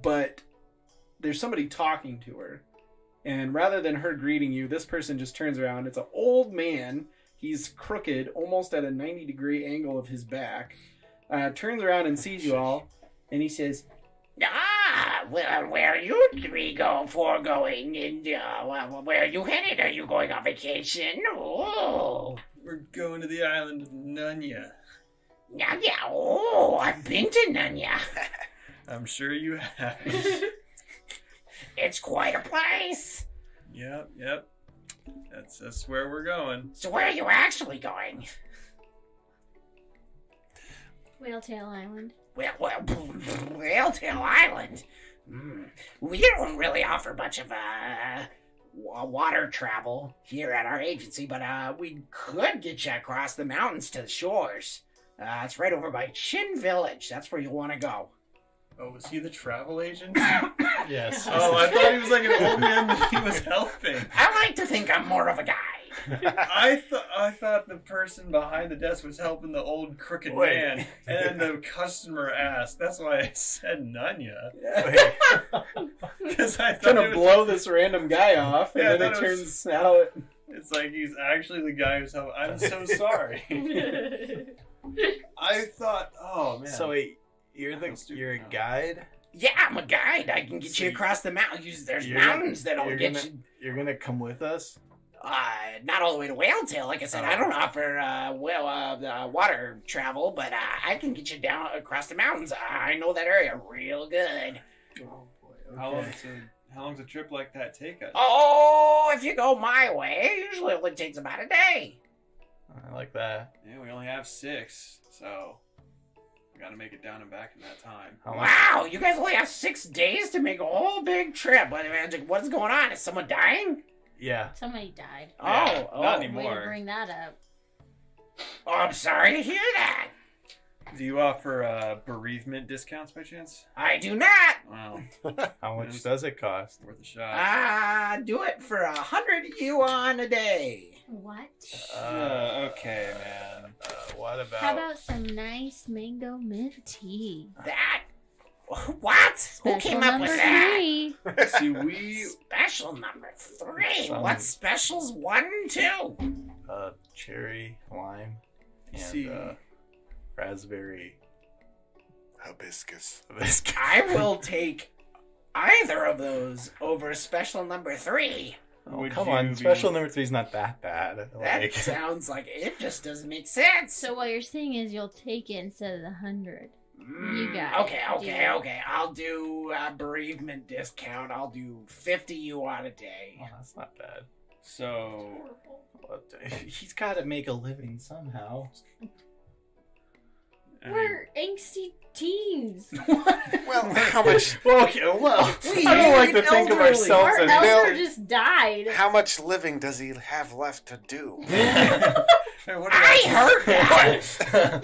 but there's somebody talking to her. And rather than her greeting you, this person just turns around. It's an old man. He's crooked, almost at a 90-degree angle of his back. Turns around and sees you all, and he says, well, where are you three going? And where are you headed? Are you going on vacation? Oh. We're going to the island of Nunya. Nunya? Oh, I've been to Nunya. I'm sure you have. It's quite a place. Yep. That's where we're going. So where are you actually going? Whaletail Island. Whaletail Island? We don't really offer much of water travel here at our agency, but we could get you across the mountains to the shores. It's right over by Chin Village. That's where you want to go. Oh, was he the travel agent? Yes. Oh, I thought he was like an old man that he was helping. I like to think I'm more of a guide. I thought the person behind the desk was helping the old crooked man, and then the customer asked. That's why I said Nunya. Because I thought trying to blow this random guy off, and then it turns out it's like he's actually the guy who's helping. I'm so sorry. I thought, oh man. So wait, you're a guide? Yeah, I'm a guide. I can get you across the mountains. There's mountains that'll get you. You're gonna come with us? Not all the way to Whaletail. Like I said, I don't offer water travel, but I can get you down across the mountains. I know that area real good. Oh boy. Okay. How long's a trip like that take us? Oh, if you go my way, it usually only takes about a day. I like that. Yeah, we only have 6, so we gotta make it down and back in that time. Wow, you guys only have 6 days to make a whole big trip. What's going on? Is someone dying? Yeah. Somebody died. Oh, not Way anymore. to bring that up. Oh, I'm sorry to hear that. Do you offer bereavement discounts by chance? I do not. Wow. How much does it cost? Worth a shot. Do it for 100 yuan a day. What? Okay, man. What about? How about some nice mango mint tea? That? What? Special Who came up with that? 3. See, we Special number 3. What specials 1 and 2? Cherry, lime, and See. Raspberry. Hibiscus. I will take either of those over special number 3. Oh, come on. Special number 3 is not that bad. That sounds like it just doesn't make sense. So what you're saying is you'll take it instead of the 100. You got okay. I'll do a bereavement discount. I'll do 50 yuan a day. Oh, that's not bad. So he's got to make a living somehow. We're angsty teens. Well, how much? Okay, well, I don't like to think of ourselves Our as elder just died. How much living does he have left to do? I heard that.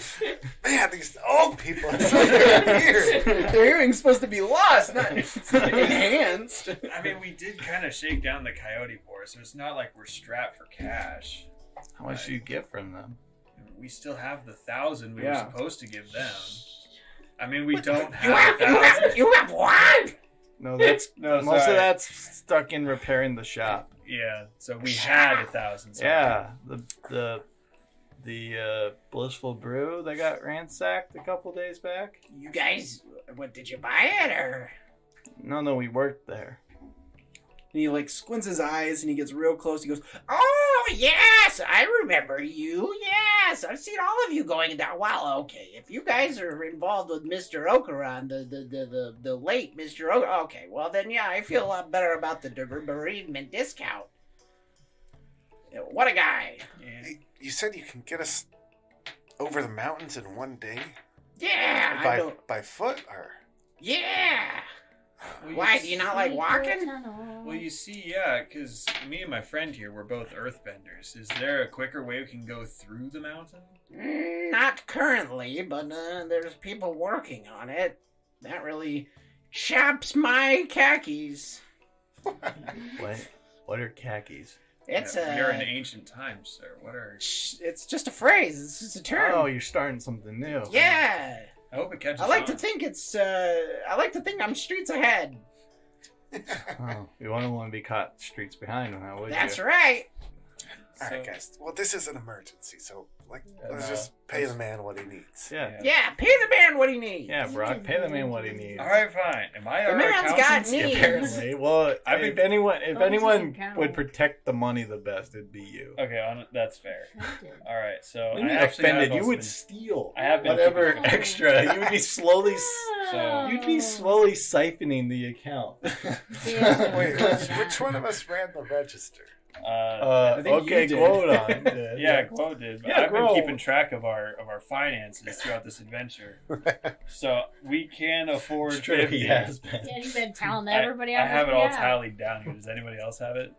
Man, these old people are so weird. Their hearing's supposed to be lost, not enhanced. I mean, we did kind of shake down the coyote boar, so it's not like we're strapped for cash. How much do you get from them? We still have the 1,000 we were supposed to give them. I mean, we don't have 1,000. You have what? No, that's most of that's stuck in repairing the shop. Yeah, so we had 1,000. So yeah, the Blissful Brew that got ransacked a couple days back. You guys, what, did you buy it or? No, we worked there. And he like squints his eyes and he gets real close. He goes, "Oh yes, I remember you. Yes, I've seen all of you going down. Well, okay, if you guys are involved with Mr. Okuran, the late Mr. Okuran, okay, well then yeah, I feel a lot better about the bereavement discount. What a guy! Yeah. You said you can get us over the mountains in one day? Yeah, by foot or? Yeah. Well, why, do you not like walking? Well, you see, yeah, because me and my friend here, we're both earthbenders. Is there a quicker way we can go through the mountain? Not currently, but there's people working on it. That really chaps my khakis. What are khakis? It's we are in ancient times, sir. What are? It's just a phrase. It's just a term. Oh, you're starting something new. Yeah. I hope it catches I like on. to think I like to think I'm streets ahead. Oh, you wouldn't want to be caught streets behind, now, would you? That's right. All right, guys. Well, this is an emergency, so let's just pay the man what he needs. Yeah, pay the man what he needs. Yeah, Brock, pay the man what he needs. All right, fine. Am I The our man's got accountant? needs. Apparently, well, if anyone count. would protect the money the best, it'd be you. Okay, that's fair. All right, so You'd be I actually offended. have You would been- steal I have been whatever keeping- extra. You would be slowly. So- You'd be slowly siphoning the account. Wait, which one of us ran the register? I think okay, you did. Quodon did. Yeah, Glow did. But Yeah, I've been Glow. keeping track of our finances throughout this adventure. So we can afford It's true, 50. he has been. Yeah, you've been telling I everybody. I have it all yeah. tallied down here. Does anybody else have it?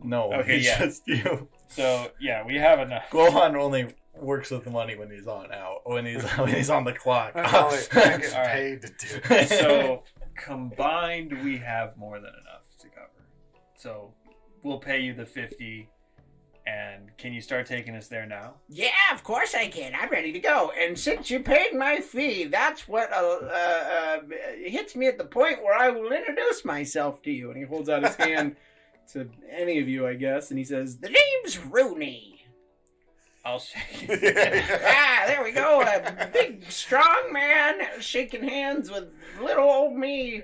No, Okay, it's yeah. just you. So yeah, we have enough. Gohan only works with the money when he's on out, when he's on the clock. I get All right. paid to do it. So combined, we have more than enough to cover. So we'll pay you the 50. And can you start taking us there now? Yeah, of course I can. I'm ready to go. And since you paid my fee, that's what hits me at the point where I will introduce myself to you. and he holds out his hand to any of you, I guess, and he says, The name's Rooney. I'll shake. There we go. A big, strong man shaking hands with little old me.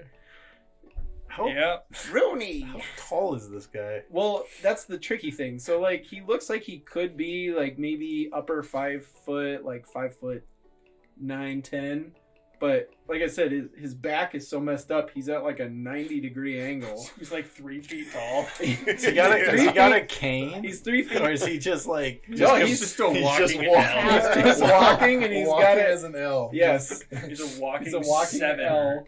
Yep. Rooney. How tall is this guy? well, that's the tricky thing. So, like, he looks like he could be, like, maybe upper 5 foot, like 5'9", 10. But, like I said, his back is so messed up, he's at, like, a 90-degree angle. He's like 3 feet tall. Has he got a cane? He's 3 feet. Or is he just like... No, he's just a walking He's just walking, and he's walking got it. as an L. Yes. He's a walking, He's a walking 7. L.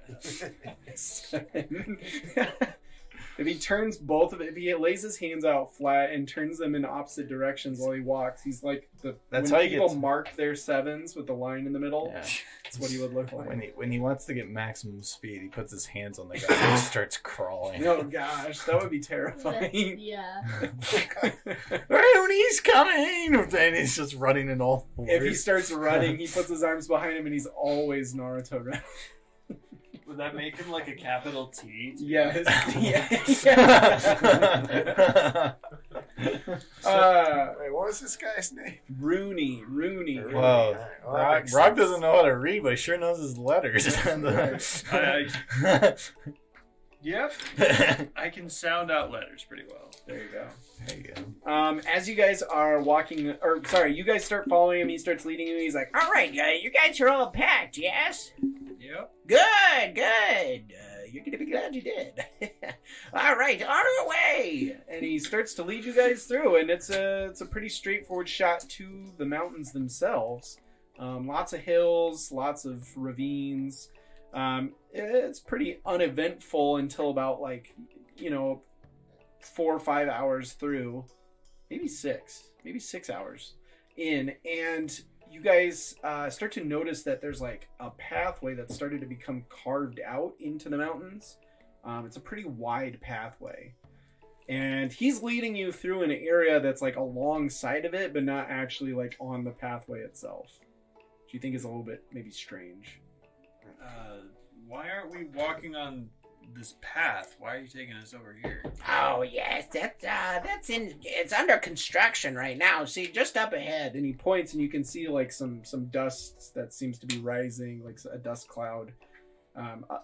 If he turns both of it, if he lays his hands out flat and turns them in opposite directions while he walks, he's like That's when how he people gets- mark their 7s with the line in the middle. Yeah. That's what he would look like. When he wants to get maximum speed, he puts his hands on the ground and starts crawling. Oh gosh, that would be terrifying. Yeah. Rooney's coming! And he's just running in all fours. If he starts running, he puts his arms behind him and he's always Naruto running. Would that make him like a capital T? Yes. Wait, what was this guy's name? Rooney. Well, Well, that makes Brock sense. doesn't know how to read, but he sure knows his letters. Yep. I can sound out letters pretty well. There you go. There you go. As you guys are walking, you guys start following him. He starts leading you. He's like, All right, you guys are all packed, yes? Yep. Good. You're gonna be glad you did. All right, on our way. and he starts to lead you guys through, and it's a pretty straightforward shot to the mountains themselves. Lots of hills, lots of ravines. It's pretty uneventful until about 4 or 5 hours through, maybe 6 hours in, and you guys start to notice that there's like a pathway that's started to become carved out into the mountains. It's a pretty wide pathway, and he's leading you through an area that's like alongside of it, but not actually like on the pathway itself, which you think is a little bit maybe strange. Why aren't we walking on this path? Why are you taking us over here? Oh yes, it's under construction right now. See, just up ahead. And he points, and you can see like some dust that seems to be rising, like a dust cloud.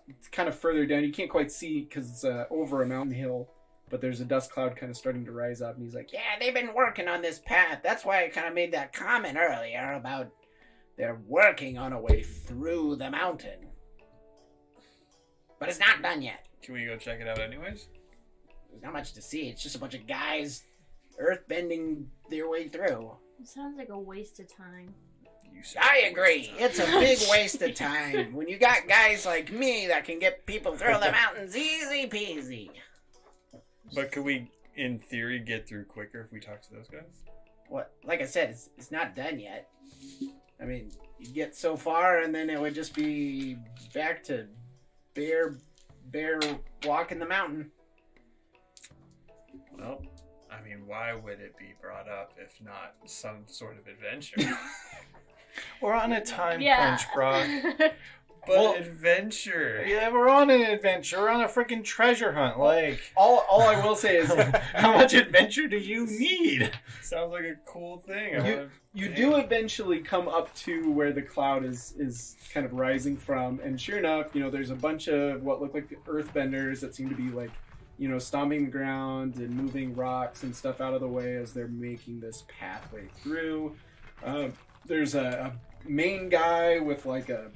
It's kind of further down. You can't quite see because it's over a mountain hill, but there's a dust cloud kind of starting to rise up. And he's like, Yeah, they've been working on this path. That's why I kind of made that comment earlier about they're working on a way through the mountain. But it's not done yet. Can we go check it out anyways? There's not much to see. It's just a bunch of guys earthbending their way through. It sounds like a waste of time. I agree. It's a big waste of time. When you got guys like me that can get people through the mountains easy peasy. But could we, in theory, get through quicker if we talk to those guys? What? Like I said, it's not done yet. I mean, you get so far, and then it would just be back to bare walking the mountain. Well, I mean, why would it be brought up if not some sort of adventure? We're on a time crunch, Brock. Adventure. Yeah, we're on an adventure. We're on a freaking treasure hunt. Like, all I will say is, how much adventure do you need? Sounds like a cool thing. You do eventually come up to where the cloud is kind of rising from, and sure enough, there's a bunch of what look like earthbenders that seem to be like, stomping the ground and moving rocks and stuff out of the way as they're making this pathway through. There's a main guy with like a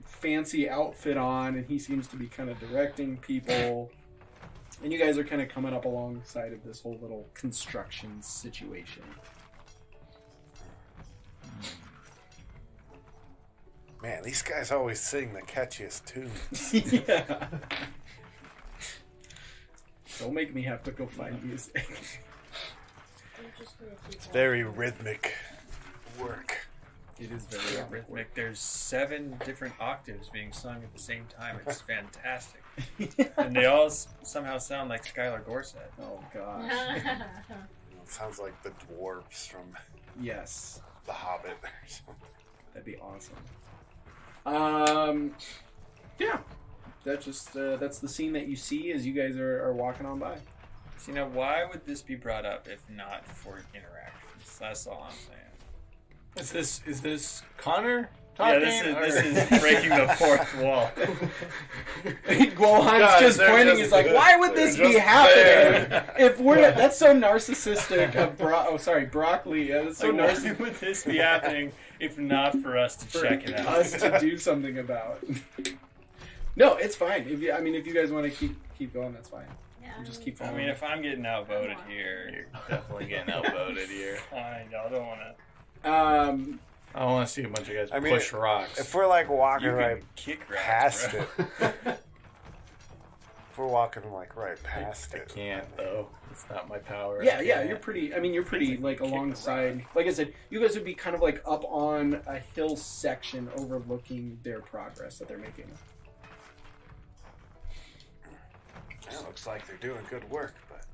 fancy outfit on, and he seems to be kind of directing people. And you guys are kind of coming up alongside of this whole little construction situation. Man, these guys always sing the catchiest tunes. Yeah. Don't make me have to go find music. It's very rhythmic work. It is very rhythmic. There's 7 different octaves being sung at the same time. It's fantastic. And they all somehow sound like Skylar Gorsuch. Oh, gosh. It sounds like the dwarves from Yes. The Hobbit. That'd be awesome. Yeah. That's the scene that you see as you guys are walking on by. So, why would this be brought up if not for interactions? That's all I'm saying. Is this Connor talking? Yeah, this is breaking the fourth wall. Gwalheim's just pointing. He's like, "Why would this be happening? If we're that's so narcissistic of broccoli. That's so narcissistic. Why would this be happening if not for us to check it out? Us to do something about. No, it's fine. If you guys want to keep going, that's fine. Yeah, just keep following. I mean, if I'm getting outvoted here, You're definitely getting outvoted here. Fine, y'all don't want to. I don't want to see a bunch of guys push rocks. If we're like walking You can right kick rocks, past bro. it, if we're walking like right past I it, can't though. It's not my power. Yeah, you're pretty. You're pretty like alongside. Like I said, you guys would be kind of like up on a hill section overlooking their progress that they're making. it looks like they're doing good work, but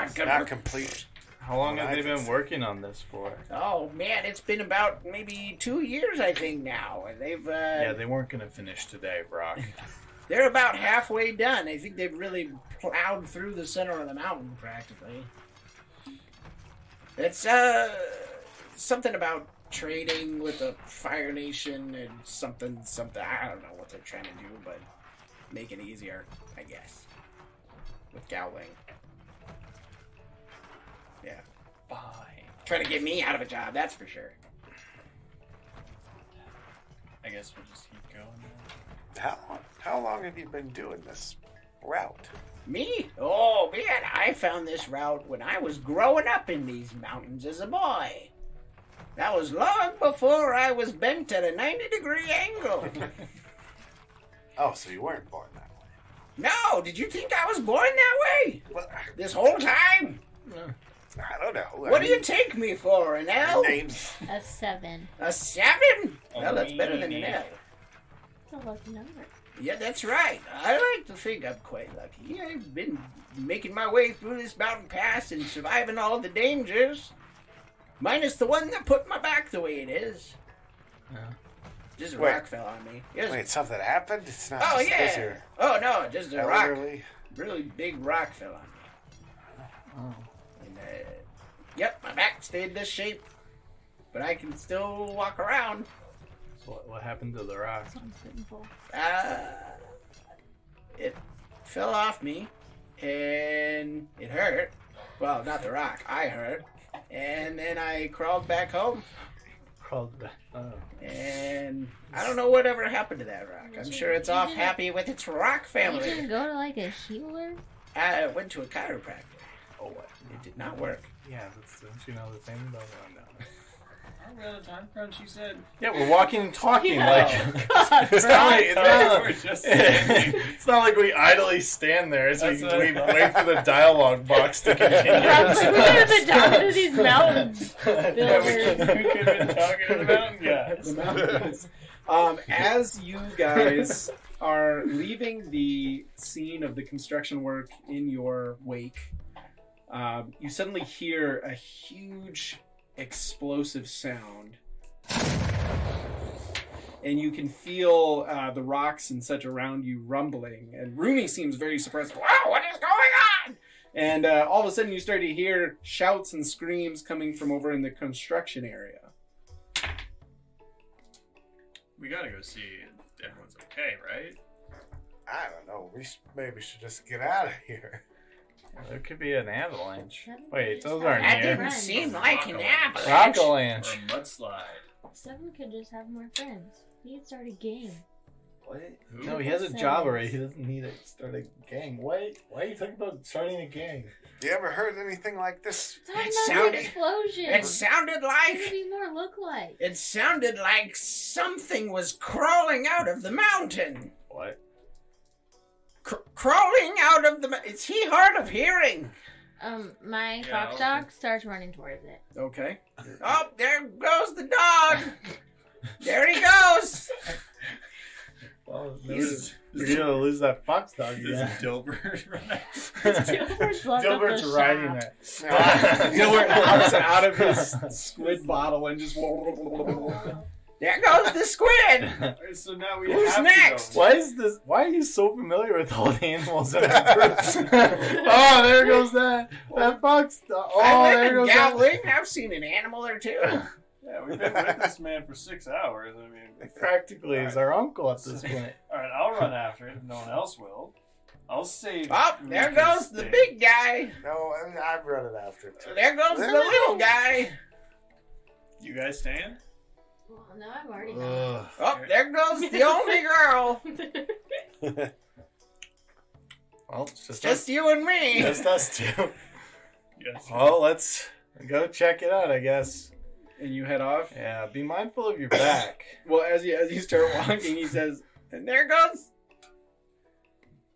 it's Good not work. complete. How long have they been working on this for? Oh man, it's been about maybe 2 years, I think now. They've Yeah, they weren't going to finish today, Brock. they're about halfway done. I think they've really plowed through the center of the mountain practically. It's something about trading with the Fire Nation and something. I don't know what they're trying to do, but make it easier, I guess. With Gowling. Yeah. Fine. Trying to get me out of a job, that's for sure. I guess we'll just keep going now. How long have you been doing this route? Me? Oh, man, I found this route when I was growing up in these mountains as a boy. That was long before I was bent at a 90-degree angle. Oh, so you weren't born that way? No, did you think I was born that way? Well, This whole time? I don't know. What do you take me for, an L? Names. A 7. A 7? Well, that's better than an L. It's a lucky number. Yeah, that's right. I like to think I'm quite lucky. I've been making my way through this mountain pass and surviving all the dangers. Minus the one that put my back the way it is. Yeah. Just a Wait. rock fell on me. Wait, something happened? It's not Oh, just yeah. because you're Oh, no, just a rock. elderly. Really big rock fell on me. Oh. And, yep, my back stayed this shape. But I can still walk around. So what happened to the rock? Sounds painful. It fell off me. And it hurt. Well, not the rock. I hurt. And then I crawled back home. Crawled back. Oh. And I don't know whatever happened to that rock. I'm sure it's off happy with its rock You family. didn't go to like a healer? I went to a chiropractor. Oh, what? It did not work. Yeah, don't you know the thing about that? We're on a time crunch, you said. Yeah, we're walking and talking. Yeah. Like it's not like we idly stand there as we wait for the dialogue box to continue. I was like, we could have been talking to these mountains. Yeah, we could have been talking to the mountain guys. The mountains. As you guys are leaving the scene of the construction work in your wake, you suddenly hear a huge explosive sound. And you can feel the rocks and such around you rumbling. And Rooney seems very surprised. Wow, what is going on? And all of a sudden you start to hear shouts and screams coming from over in the construction area. We gotta go see if everyone's okay, right? I don't know. We maybe should just get out of here. There could be an avalanche. Seven Wait, could those just aren't That here. didn't seem like an avalanche. Rock-a-lanche. Or a mudslide. 7 could just have more friends. He could start a game. What? Who? No, he has a job already. He doesn't need to start a gang. Why are you talking about starting a gang? You ever heard anything like this? Talking It about sounded- an explosion. It sounded What like... could he more look like? It sounded like something was crawling out of the mountain. What? Crawling out of the... Is he hard of hearing? My Yeah, fox I'll- dog starts running towards it. Okay. Oh, there goes the dog. There he goes. Well, He's- you're gonna lose that fox dog Does again. Dilbert run? Dilbert's left up Gilbert's the riding shop. that. Gilbert hops out of his squid bottle and just... There goes the squid. So now we Who's have next? to go. Why is this? Why are you so familiar with all the animals in the group? Oh, there goes that fox dog. Oh, I there live in goes that. Gowling. I've seen an animal or two. Yeah, we've been with this man for 6 hours. I mean, Practically is our uncle at this point. all right, I'll run after it if no one else will. I'll save. Oh, there Lucas goes the thing. big guy. No, I'm running after it too. There goes the little guy. You guys stand? Well, no, I'm already gone. Oh, there goes the only girl. Well, it's just Just you and me. just us two. Yes. Well, let's go check it out, I guess. And you head off. Yeah, be mindful of your back. Well, as you start walking, he says, And there goes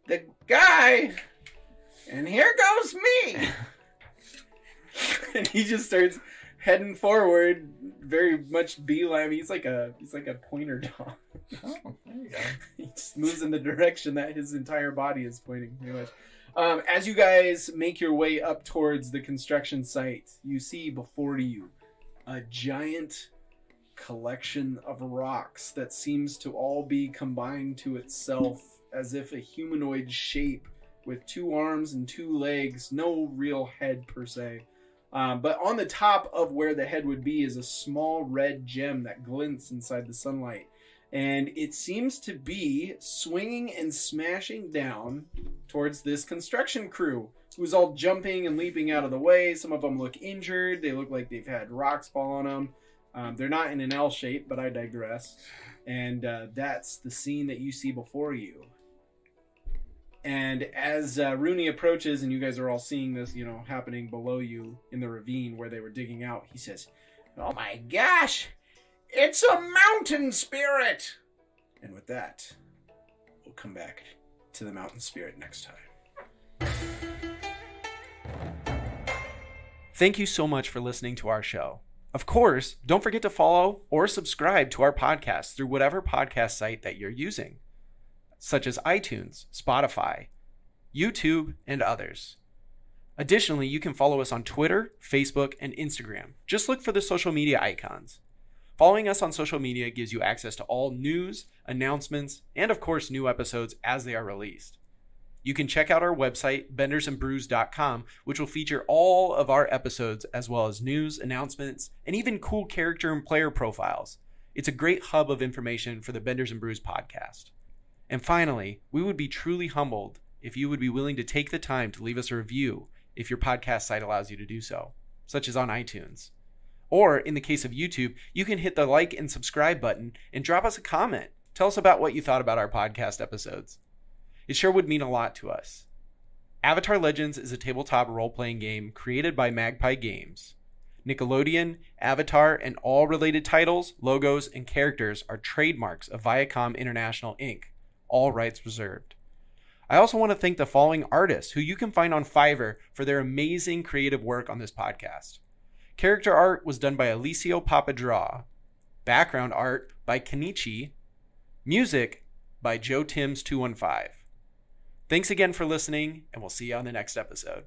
the guy. And here goes me. and he just starts heading forward, very much beeline. He's like a pointer dog. Oh, there you go. He just moves in the direction that his entire body is pointing, pretty much. As you guys make your way up towards the construction site, you see before you a giant collection of rocks that seems to all be combined to itself as if a humanoid shape with 2 arms and 2 legs, no real head per se. But on the top of where the head would be is a small red gem that glints inside the sunlight. And it seems to be swinging and smashing down towards this construction crew, who's all jumping and leaping out of the way. Some of them look injured. They look like they've had rocks fall on them. They're not in an L shape, but I digress. And that's the scene that you see before you. And as Rooney approaches, and you guys are all seeing this, happening below you in the ravine where they were digging out, he says, "Oh my gosh, it's a mountain spirit!" And with that, we'll come back to the mountain spirit next time. Thank you so much for listening to our show. Of course, don't forget to follow or subscribe to our podcast through whatever podcast site that you're using, such as iTunes, Spotify, YouTube, and others. Additionally, you can follow us on Twitter, Facebook, and Instagram. Just look for the social media icons. Following us on social media gives you access to all news, announcements, and of course, new episodes as they are released. You can check out our website, bendersandbrews.com, which will feature all of our episodes as well as news, announcements, and even cool character and player profiles. It's a great hub of information for the Benders and Brews podcast. And finally, we would be truly humbled if you would be willing to take the time to leave us a review if your podcast site allows you to do so, such as on iTunes. Or in the case of YouTube, you can hit the like and subscribe button and drop us a comment. Tell us about what you thought about our podcast episodes. It sure would mean a lot to us. Avatar Legends is a tabletop role-playing game created by Magpie Games. Nickelodeon, Avatar, and all related titles, logos, and characters are trademarks of Viacom International Inc., all rights reserved. I also want to thank the following artists who you can find on Fiverr for their amazing creative work on this podcast. Character art was done by Alicio Papadraw. Background art by Kenichi. Music by Joe Timms 215. Thanks again for listening, and we'll see you on the next episode.